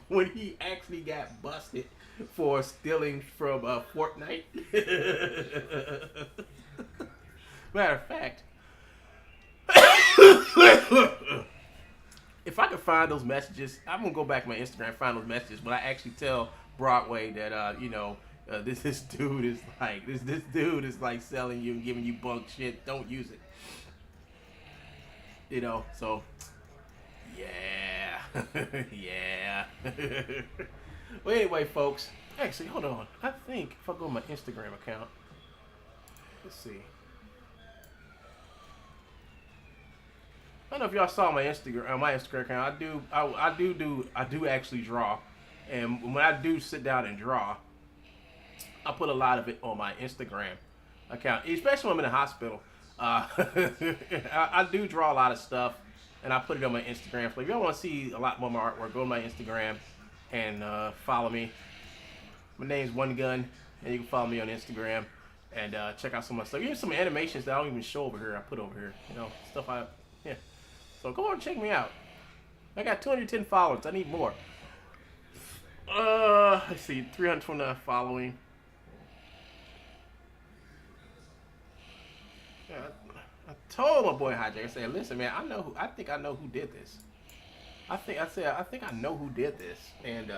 when he actually got busted for stealing from Fortnite. Matter of fact, if I could find those messages, I'm gonna go back to my Instagram and find those messages. But I actually tell Broadway that this dude is like selling you and giving you bunk shit. Don't use it. You know, so yeah, yeah. Well, anyway, folks. Actually, hold on. I think if I go to my Instagram account, let's see. I don't know if y'all saw my Instagram account. I do actually draw, and when I do sit down and draw, I put a lot of it on my Instagram account, especially when I'm in the hospital. I do draw a lot of stuff, and I put it on my Instagram. So if y'all want to see a lot more of my artwork, go to my Instagram and follow me. My name's One Gun, and you can follow me on Instagram and check out some of my stuff. Even some animations that I don't even show over here, I put over here. You know, stuff yeah. So go on and check me out. I got 210 followers. I need more. Let's see, 329 following. Yeah, I told my boy Hijack, I said, listen, man, I think I know who did this. I think I know who did this, and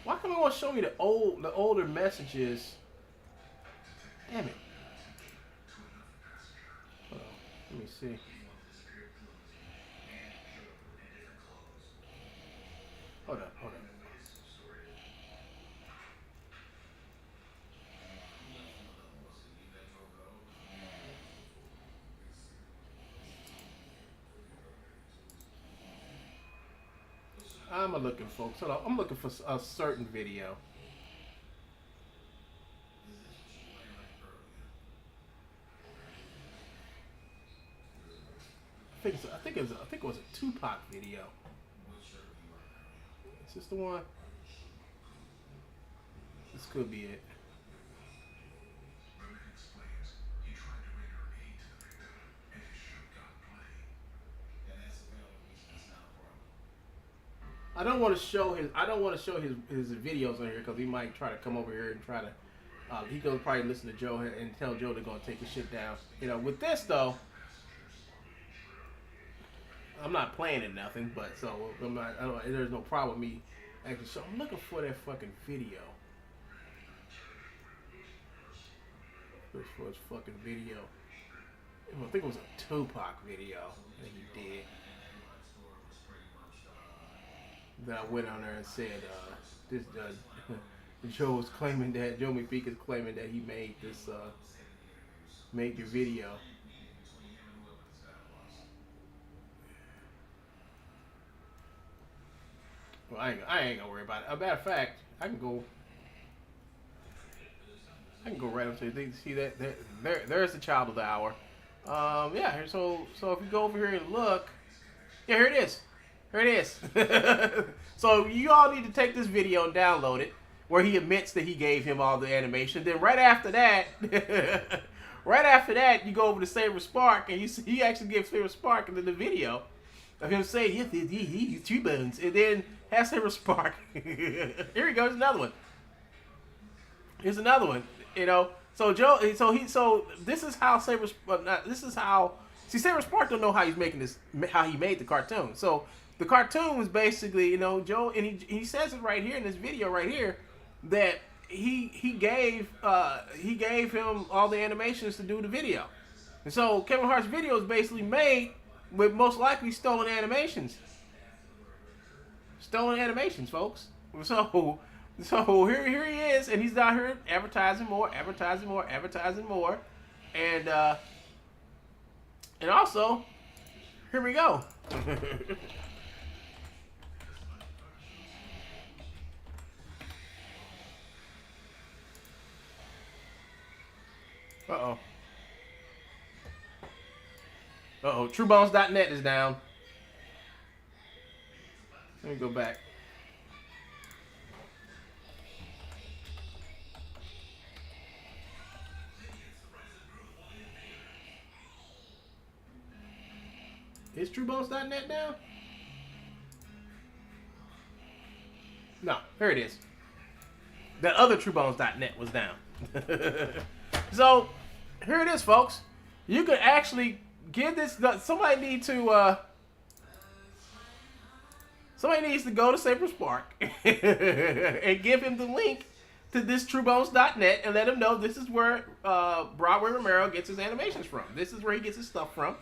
why come you want to show me the older messages? Damn it. Hold on, let me see. Hold up. I'm looking, folks. Hold on. I'm looking for a certain video. I think it was a Tupac video. Is this the one? This could be it. I don't want to show his videos on here because he might try to come over here and try to. He gonna probably listen to Joe and tell Joe they're gonna take his shit down. You know, with this though, I'm not playing it nothing, but so there's no problem with me actually. So I'm looking for that fucking video. This for his fucking video. I think it was a Tupac video that he did. That I went on there and said, Joe was claiming that, Joe McPeak is claiming that he made this, made your video. Well, I ain't gonna worry about it. As a matter of fact, I can go right up to it. See that? There's the child of the hour. Yeah. So if you go over here and look, yeah, here it is. Here it is. So you all need to take this video and download it, where he admits that he gave him all the animation. Then right after that, you go over to Saber Spark, and he actually gives Saber Spark in the video of him saying, yes, he's two bones, and then has Saber Spark. Here he goes, another one. Here's another one. You know, so Joe, so this is how Saber Spark don't know how he's making this, how he made the cartoon. So the cartoon was basically, you know, Joe, and he says it right here in this video right here, that he gave him all the animations to do the video. And so Kevin Hart's video is basically made with most likely stolen animations. Stolen animations, folks. So here he is, and he's out here advertising more, and also, here we go. TrueBones.net is down. Let me go back. Is TrueBones.net down? No, here it is. The other TrueBones.net was down. So, here it is, folks. You could actually give this. Somebody needs to go to Saber Spark and give him the link to this TrueBones.net and let him know this is where Broadway Romero gets his animations from. This is where he gets his stuff from.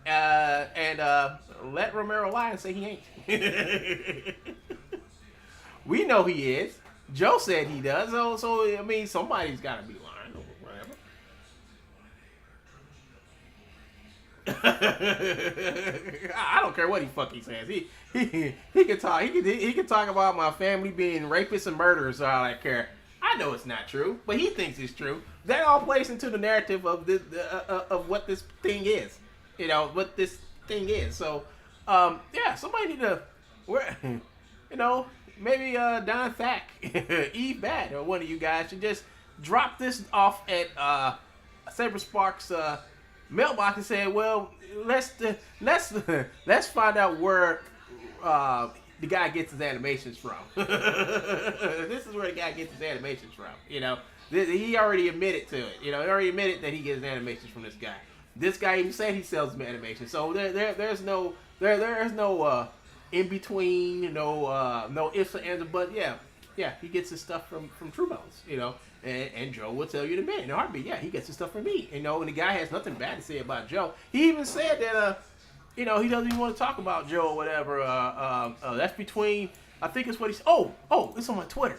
And let Romero lie and say he ain't. We know he is. Joe said he does. So I mean, somebody's got to be lying or whatever. I don't care what he fucking says. He can talk. He can talk about my family being rapists and murderers. So I don't care. I know it's not true, but he thinks it's true. That all plays into the narrative of of what this thing is. You know what this thing is. So, yeah, somebody need to, you know, maybe Don Thack, Eve Bad, or one of you guys should just drop this off at Saber Sparks' mailbox and say, well, let's find out where the guy gets his animations from. This is where the guy gets his animations from. You know, he already admitted to it. You know, he already admitted that he gets his animations from this guy. This guy even said he sells animation, so there's no in between, no ifs or ands, but yeah, he gets his stuff from TrueBones, you know, and Joe will tell you in a minute, in a heartbeat, yeah, he gets his stuff from me, you know, and the guy has nothing bad to say about Joe. He even said that you know, he doesn't even want to talk about Joe or whatever. That's between, I think it's what he's. Oh, it's on my Twitter.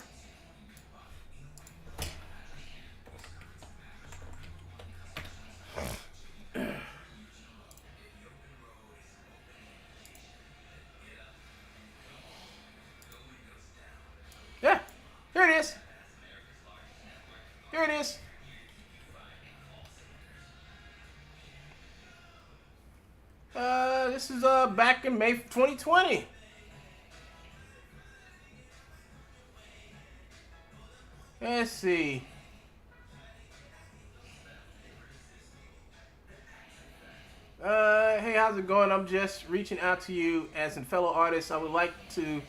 Yeah, here it is. Here it is. This is back in May 2020. Let's see. Hey, how's it going? I'm just reaching out to you as a fellow artist. I would like to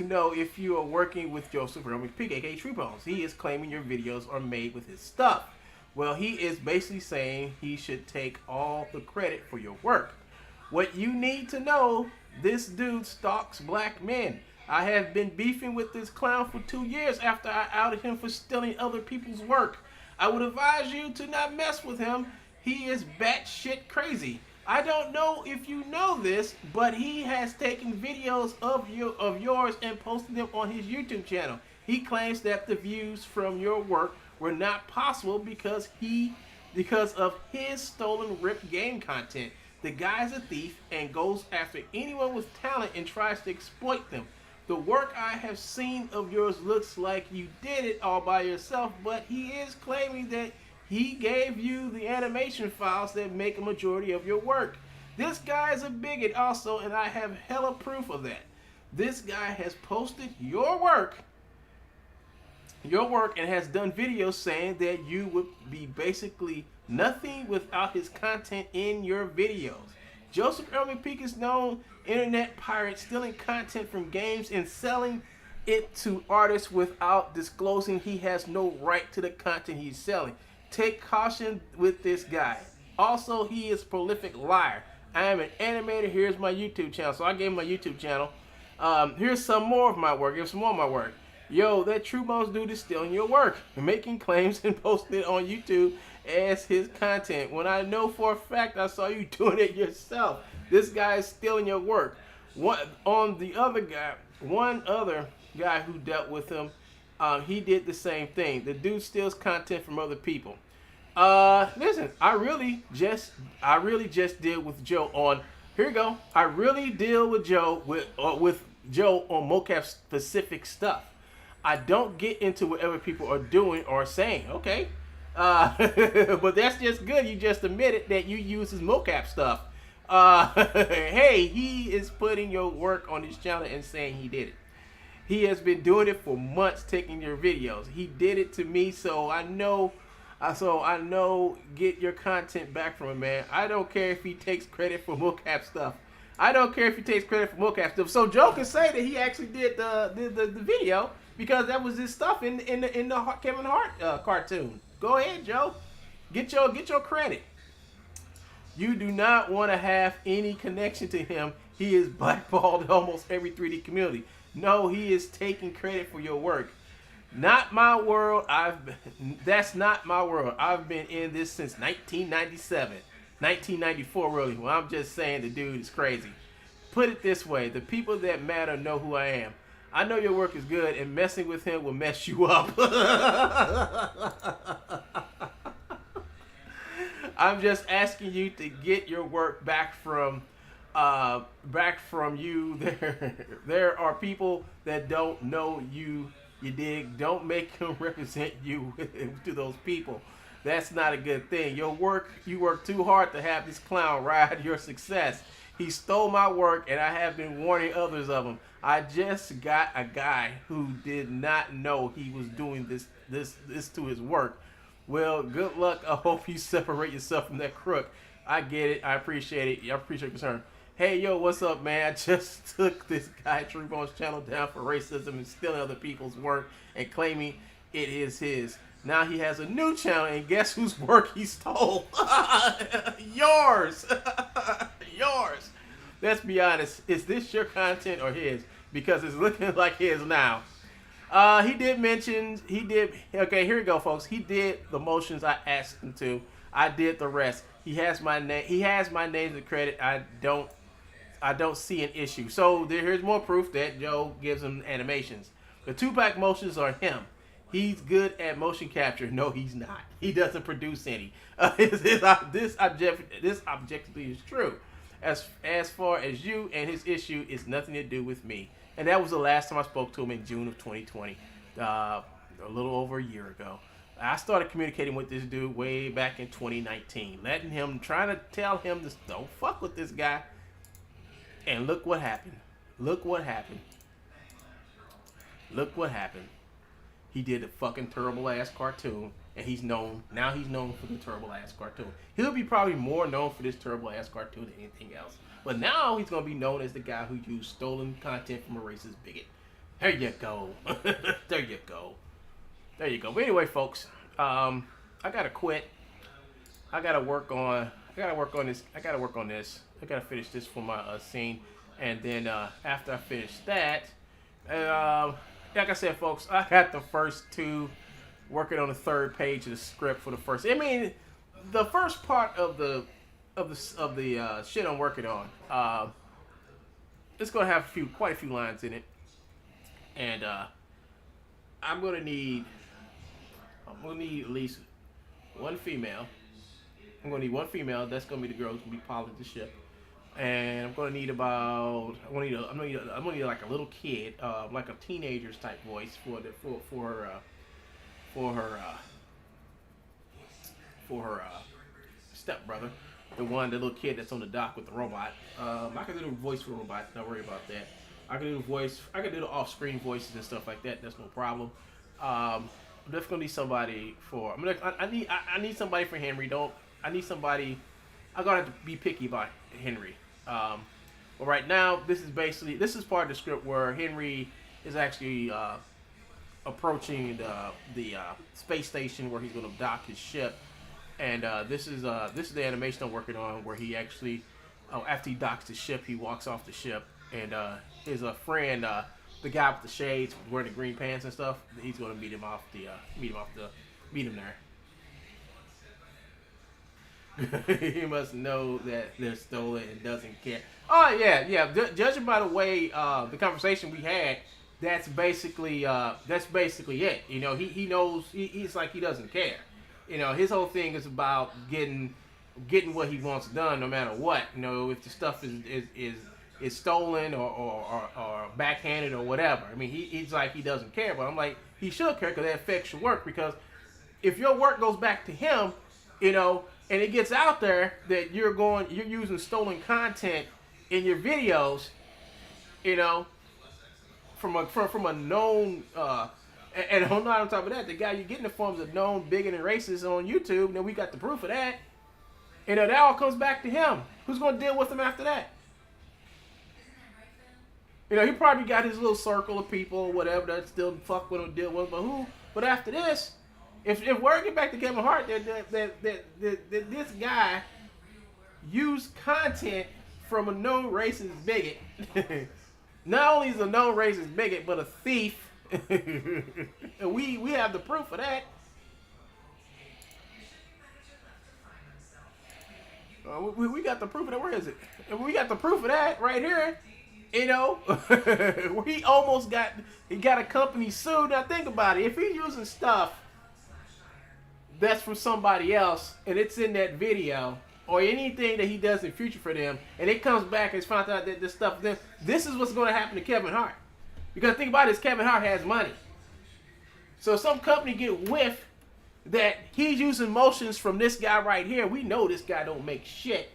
know if you are working with Joseph Pig, aka TrueBones. He is claiming your videos are made with his stuff. Well, he is basically saying he should take all the credit for your work. What you need to know, this dude stalks black men. I have been beefing with this clown for 2 years after I outed him for stealing other people's work. I would advise you to not mess with him. He is batshit crazy. I don't know if you know this, but he has taken videos of yours and posted them on his YouTube channel. He claims that the views from your work were not possible because of his stolen ripped game content. The guy's a thief and goes after anyone with talent and tries to exploit them. The work I have seen of yours looks like you did it all by yourself, but he is claiming that he gave you the animation files that make a majority of your work. This guy is a bigot also, and I have hella proof of that. This guy has posted your work and has done videos saying that you would be basically nothing without his content in your videos. Joseph Elman Peak is known internet pirate stealing content from games and selling it to artists without disclosing he has no right to the content he's selling. Take caution with this guy. Also, he is a prolific liar. I am an animator. Here's my YouTube channel. So I gave him my YouTube channel. Here's some more of my work. Here's some more of my work. Yo, that True Bones dude is stealing your work, making claims and posting it on YouTube as his content. When I know for a fact I saw you doing it yourself. This guy is stealing your work. One other guy who dealt with him, he did the same thing. The dude steals content from other people. Listen, I really just deal with Joe on. Here you go. I really deal with Joe with Joe on mocap specific stuff. I don't get into whatever people are doing or saying. Okay, but that's just good. You just admitted that you use his mocap stuff. Hey, he is putting your work on his channel and saying he did it. He has been doing it for months, taking your videos. He did it to me, so I know. Get your content back from him, man. I don't care if he takes credit for mocap stuff. I don't care if he takes credit for mocap stuff. So Joe can say that he actually did the video because that was his stuff in the Kevin Hart cartoon. Go ahead, Joe. Get your credit. You do not want to have any connection to him. He is blackballed in almost every 3D community. No, he is taking credit for your work. Not my world. That's not my world. I've been in this since 1997, 1994 really. Well, I'm just saying the dude is crazy. Put it this way, the people that matter know who I am. I know your work is good, and messing with him will mess you up. I'm just asking you to get your work back from you. There are people that don't know you. You dig? Don't make him represent you to those people. That's not a good thing. You work too hard to have this clown ride your success. He stole my work, and I have been warning others of him. I just got a guy who did not know he was doing this to his work. Well, good luck. I hope you separate yourself from that crook. I get it. I appreciate it. I appreciate your concern. Hey, yo, what's up, man? I just took this guy True Bones channel down for racism and stealing other people's work and claiming it is his. Now he has a new channel, and guess whose work he stole? Yours. Yours. Let's be honest. Is this your content or his? Because it's looking like his now. He did. Okay, here we go, folks. He did the motions I asked him to. I did the rest. He has my name. He has my name to credit. I don't see an issue. So here's more proof that Joe gives him animations. The 2-pack motions are him. He's good at motion capture. No, he's not. He doesn't produce any. This objectively is true. As far as you and his issue, it's nothing to do with me. And that was the last time I spoke to him in June of 2020, a little over a year ago. I started communicating with this dude way back in 2019, trying to tell him to don't fuck with this guy. And look what happened. Look what happened. Look what happened. He did a fucking terrible ass cartoon, and he's known for the terrible ass cartoon. He'll be probably more known for this terrible ass cartoon than anything else. But now he's gonna be known as the guy who used stolen content from a racist bigot. There you go. There you go. There you go. But anyway, folks, I gotta quit. I gotta work on this. I gotta finish this for my scene, and then after I finish that, like I said, folks, I got the first two working on the third page of the script for the first. I mean, the first part of the shit I'm working on. It's gonna have quite a few lines in it, and I'm gonna need at least one female. I'm gonna need one female. That's gonna be the girl who's gonna be piloting the ship. And I'm gonna need like a little kid, like a teenager's type voice for her stepbrother, the little kid that's on the dock with the robot. I can do the voice for the robot. Don't worry about that. I can do the voice. I can do the off-screen voices and stuff like that. That's no problem. I'm just gonna need somebody for. I need somebody for Henry. I need somebody. I'm gonna have to be picky about Henry. But right now, this is part of the script where Henry is actually approaching the space station where he's going to dock his ship, and this is the animation I'm working on where he actually, after he docks the ship, he walks off the ship, and his friend, the guy with the shades wearing the green pants and stuff, he's going to meet him there. He must know that they're stolen and doesn't care. Oh yeah. Judging by the way the conversation we had, that's basically it. You know, he knows. He's like he doesn't care. You know, his whole thing is about getting what he wants done, no matter what. You know, if the stuff is stolen or backhanded or whatever. I mean, he's like he doesn't care, but I'm like he should care because that affects your work. Because if your work goes back to him, you know. And it gets out there that you're using stolen content in your videos, you know, from a known, and on top of that, the guy you're getting it from is a known bigot and racist on YouTube. Now we got the proof of that. You know, that all comes back to him. Who's going to deal with him after that? You know, he probably got his little circle of people or whatever that still fuck with him, deal with him, but who? But after this. If word get back to Kevin Hart that this guy used content from a known racist bigot, not only is a known racist bigot, but a thief, and we have the proof of that. We got the proof of that. Where is it? And we got the proof of that right here. You know, where he got a company sued. Now think about it. If he's using stuff that's from somebody else, and it's in that video, or anything that he does in future for them, and it comes back and it's found out that this stuff, then this is what's going to happen to Kevin Hart. Because think about this, Kevin Hart has money. So if some company get whiff that he's using motions from this guy right here, we know this guy don't make shit.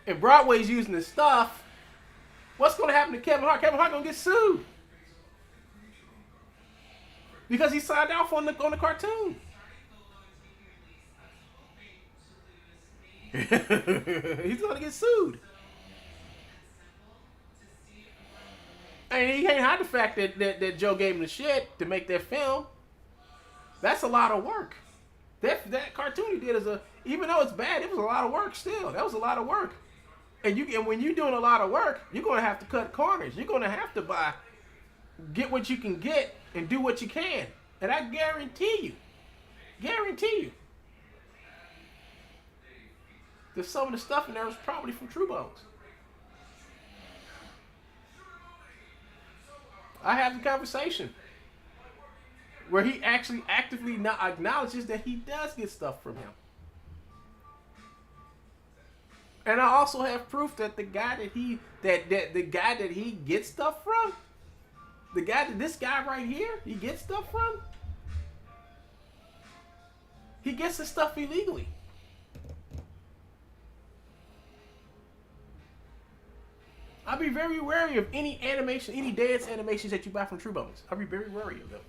And Broadway's using this stuff, what's going to happen to Kevin Hart? Kevin Hart going to get sued. Because he signed off on the cartoon. He's gonna get sued. And he can't hide the fact that Joe gave him the shit to make that film. That's a lot of work. That cartoon he did even though it's bad, it was a lot of work still. That was a lot of work. And when you're doing a lot of work, you're gonna have to cut corners. You're gonna have to get what you can get and do what you can. And I guarantee you, that some of the stuff in there was probably from True Bones. I have the conversation where he actually actively acknowledges that he does get stuff from him. And I also have proof that the guy that he gets stuff from, this guy right here, he gets stuff from, he gets the stuff illegally. I'll be very wary of any animation, any dance animations that you buy from True Bones. I'll be very wary of them,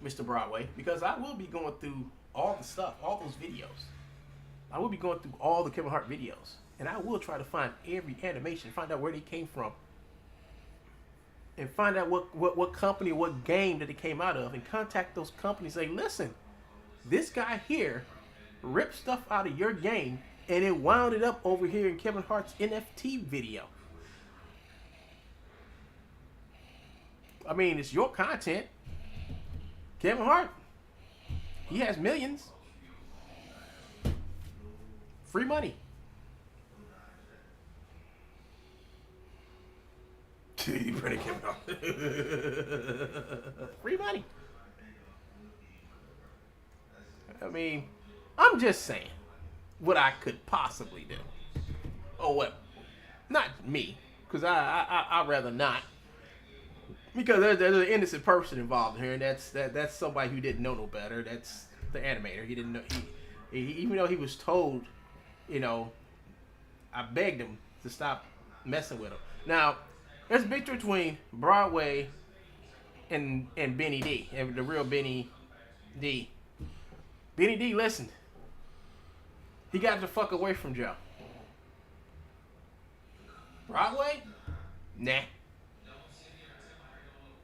Mr. Broadway, because I will be going through all the stuff, all those videos. I will be going through all the Kevin Hart videos, and I will try to find every animation, find out where they came from, and find out what company, what game that it came out of, and contact those companies. Say, listen, this guy here ripped stuff out of your game, and it wound it up over here in Kevin Hart's NFT video. I mean, it's your content. Kevin Hart, he has millions. Free money. You better Kevin Hart. Free money. I mean, I'm just saying what I could possibly do. Oh, well, not me, because I'd rather not. Because there's an innocent person involved here, and that's somebody who didn't know no better. That's the animator. He didn't know. He even though he was told, you know, I begged him to stop messing with him. Now, there's a big difference between Broadway and Benny D, and the real Benny D. Benny D listened. He got the fuck away from Joe. Broadway? Nah.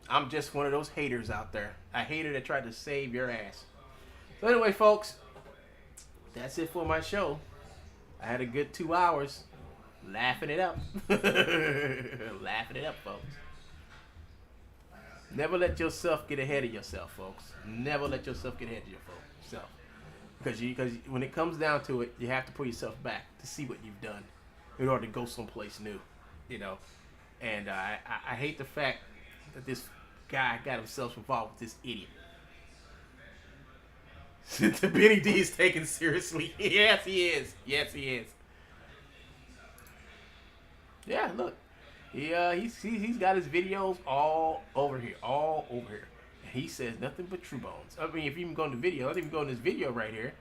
I'm just one of those haters out there. A hater that tried to save your ass. So anyway, folks, that's it for my show. I had a good 2 hours laughing it up. Laughing it up, folks. Never let yourself get ahead of yourself, folks. Never let yourself get ahead of yourself. Because when it comes down to it, you have to put yourself back to see what you've done in order to go someplace new, you know. And I hate the fact that this guy got himself involved with this idiot. The Benny D is taken seriously. Yes, he is. Yes, he is. Yeah, look. He's got his videos all over here. All over here. And he says nothing but true bones. I mean, if you even go in the video, let's even go in this video right here.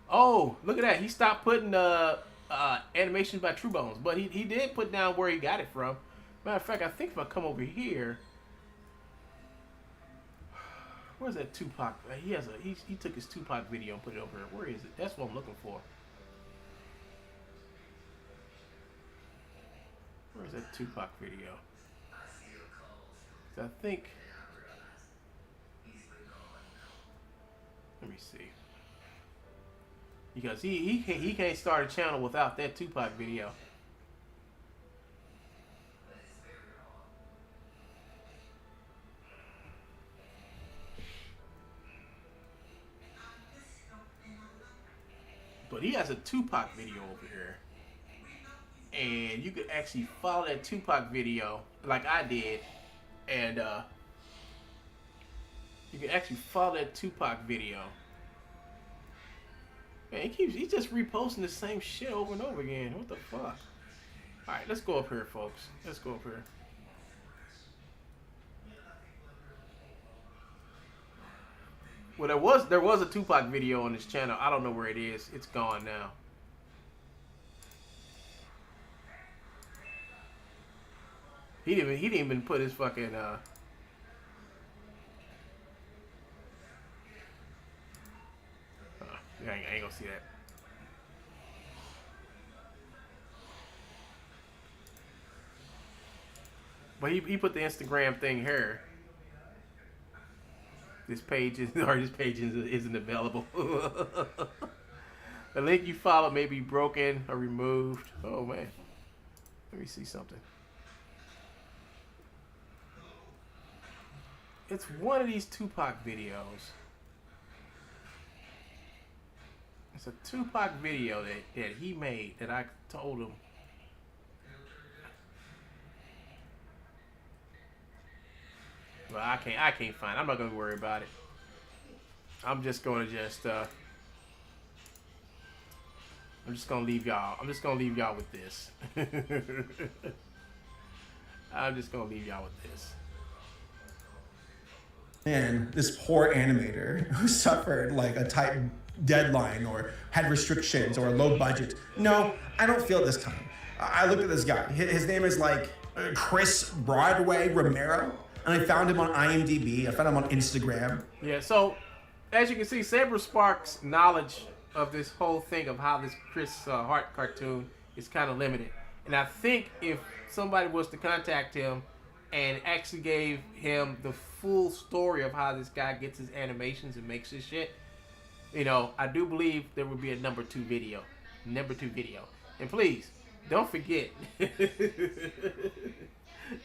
Oh, look at that. He stopped putting animations by True Bones. But he did put down where he got it from. Matter of fact, I think if I come over here. Where's that Tupac? He took his Tupac video and put it over here. Where is it? That's what I'm looking for. Where's that Tupac video? I think. Let me see. Because he can't start a channel without that Tupac video. But he has a Tupac video over here. And you could actually follow that Tupac video like I did. And you can actually follow that Tupac video. Man, he's just reposting the same shit over and over again. What the fuck? Alright, let's go up here, folks. Let's go up here. Well, there was a Tupac video on this channel. I don't know where it is. It's gone now. He didn't even put his fucking I ain't gonna see that. But he put the Instagram thing here. This page isn't available. The link you followed may be broken or removed. Oh man. Let me see something. It's one of these Tupac videos. It's a Tupac video that he made that I told him. Well, I can't find it. I'm not gonna worry about it. I'm just gonna leave y'all. I'm just gonna leave y'all with this. I'm just gonna leave y'all with this. And this poor animator who suffered like a tight deadline or had restrictions or a low budget. No, I don't feel it this time. I looked at this guy. His name is like Chris Broadway Romero. And I found him on IMDb. I found him on Instagram. Yeah, so as you can see, Saber Sparks' knowledge of this whole thing of how this Chris Hart cartoon is kind of limited. And I think if somebody was to contact him and actually gave him the full story of how this guy gets his animations and makes his shit, you know, I do believe there would be a number two video. And please, don't forget.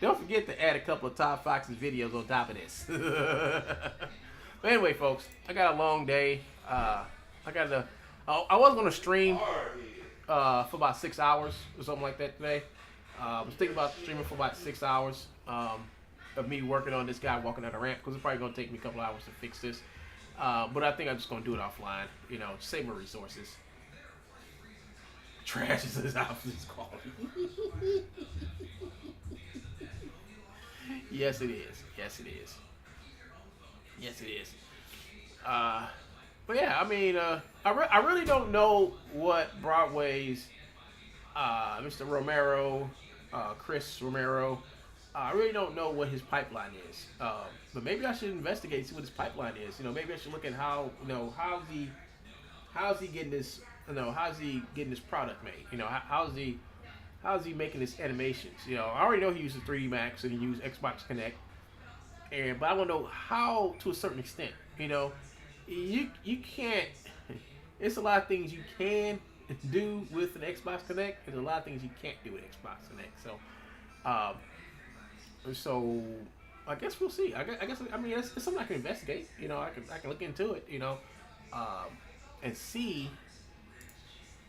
Don't forget to add a couple of Todd Fox's videos on top of this. But anyway, folks, I got a long day. I was gonna stream for about 6 hours or something like that today. I was thinking about streaming for about 6 hours of me working on this guy walking down the ramp, because it's probably gonna take me a couple hours to fix this. But I think I'm just gonna do it offline. You know, save my resources. Trash is his house is quality. Yes, it is. Yes, it is. Yes, it is. But yeah, I mean, I really don't know what Broadway's Mr. Romero, Chris Romero, I really don't know what his pipeline is. But maybe I should investigate, see what his pipeline is. You know, maybe I should look at how, you know, how's he getting this, you know, how's he getting this product made? You know, how's he making his animations? You know, I already know he uses 3D Max and he uses Xbox Connect, but I want to know how, to a certain extent. You know, you can't. It's a lot of things you can do with an Xbox Connect. There's a lot of things you can't do with Xbox Connect. So I guess we'll see. I guess I mean it's something I can investigate. You know, I can look into it. You know, and see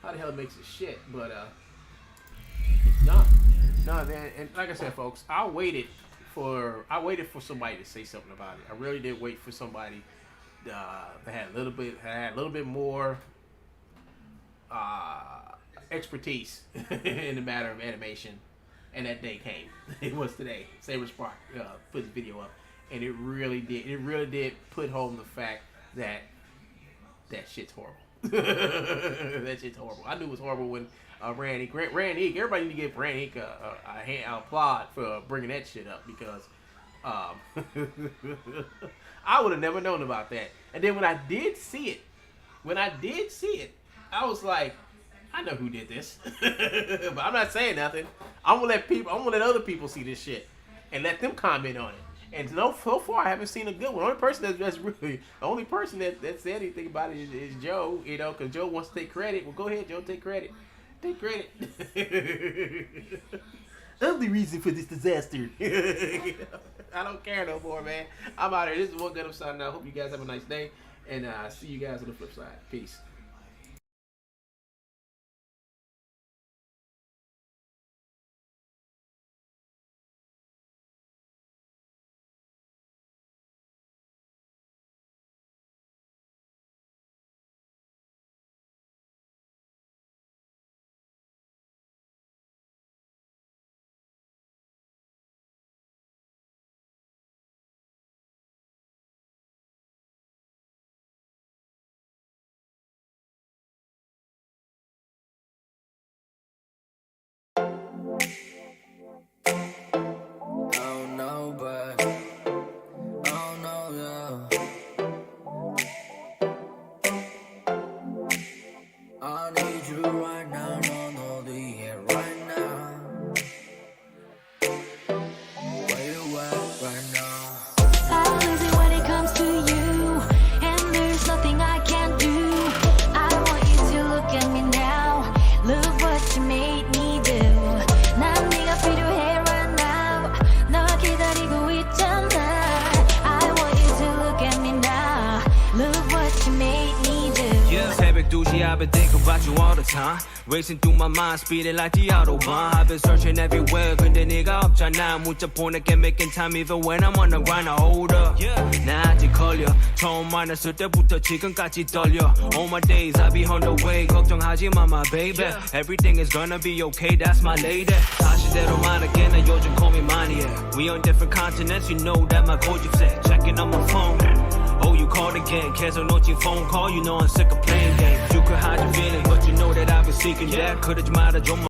how the hell it makes it shit. But no, man. And like I said, folks, I waited for somebody to say something about it. I really did wait for somebody that had a little bit more expertise in the matter of animation. And that day came. It was today. Saber Spark put the video up, and it really did put home the fact that shit's horrible. That shit's horrible. I knew it was horrible when Rand Eek. Everybody need to give Rand Eek a applaud for bringing that shit up, because I would have never known about that. And then when I did see it, I was like, I know who did this. But I'm not saying nothing. I'm gonna let other people see this shit and let them comment on it. And so far I haven't seen a good one. The only person that said anything about it is Joe, you know, because Joe wants to take credit. Well, go ahead, Joe, take credit. Take credit. I'm the reason for this disaster. I don't care no more, man. I'm out here. This is One Good. I'm signing out. Hope you guys have a nice day, and see you guys on the flip side. Peace. I need you right now, no, right now. Where you at right now? I'm losing when it comes to you, and there's nothing I can do. I want you to look at me now. Look what you made me do. 난 네가 필요해 right now. 너 기다리고 있잖아. I want you to look at me now. Look what you made me do. Yeah, 새벽 2시 I've been thinking about you all the time. Racing through my mind, speeding like the Autobahn. I've been searching everywhere, 근데 네가 없잖아. 문자 보낼게, making time even when I'm on the grind. I hold up, 나 아직 걸려. 처음 만났을 때부터 지금까지 떨려. All my days I be on the way. 걱정하지 마, my baby. Everything is gonna be okay, that's my lady. 사실대로 말할게, 나 요즘 고민 많이 해. We on different continents, you know that my 고집세. Checking on my phone. Oh, you called again, 계속 놓친 phone call. You know I'm sick of playing games. You could hide your feelings, but you know that I've been seeking that. 그러지 말아줘.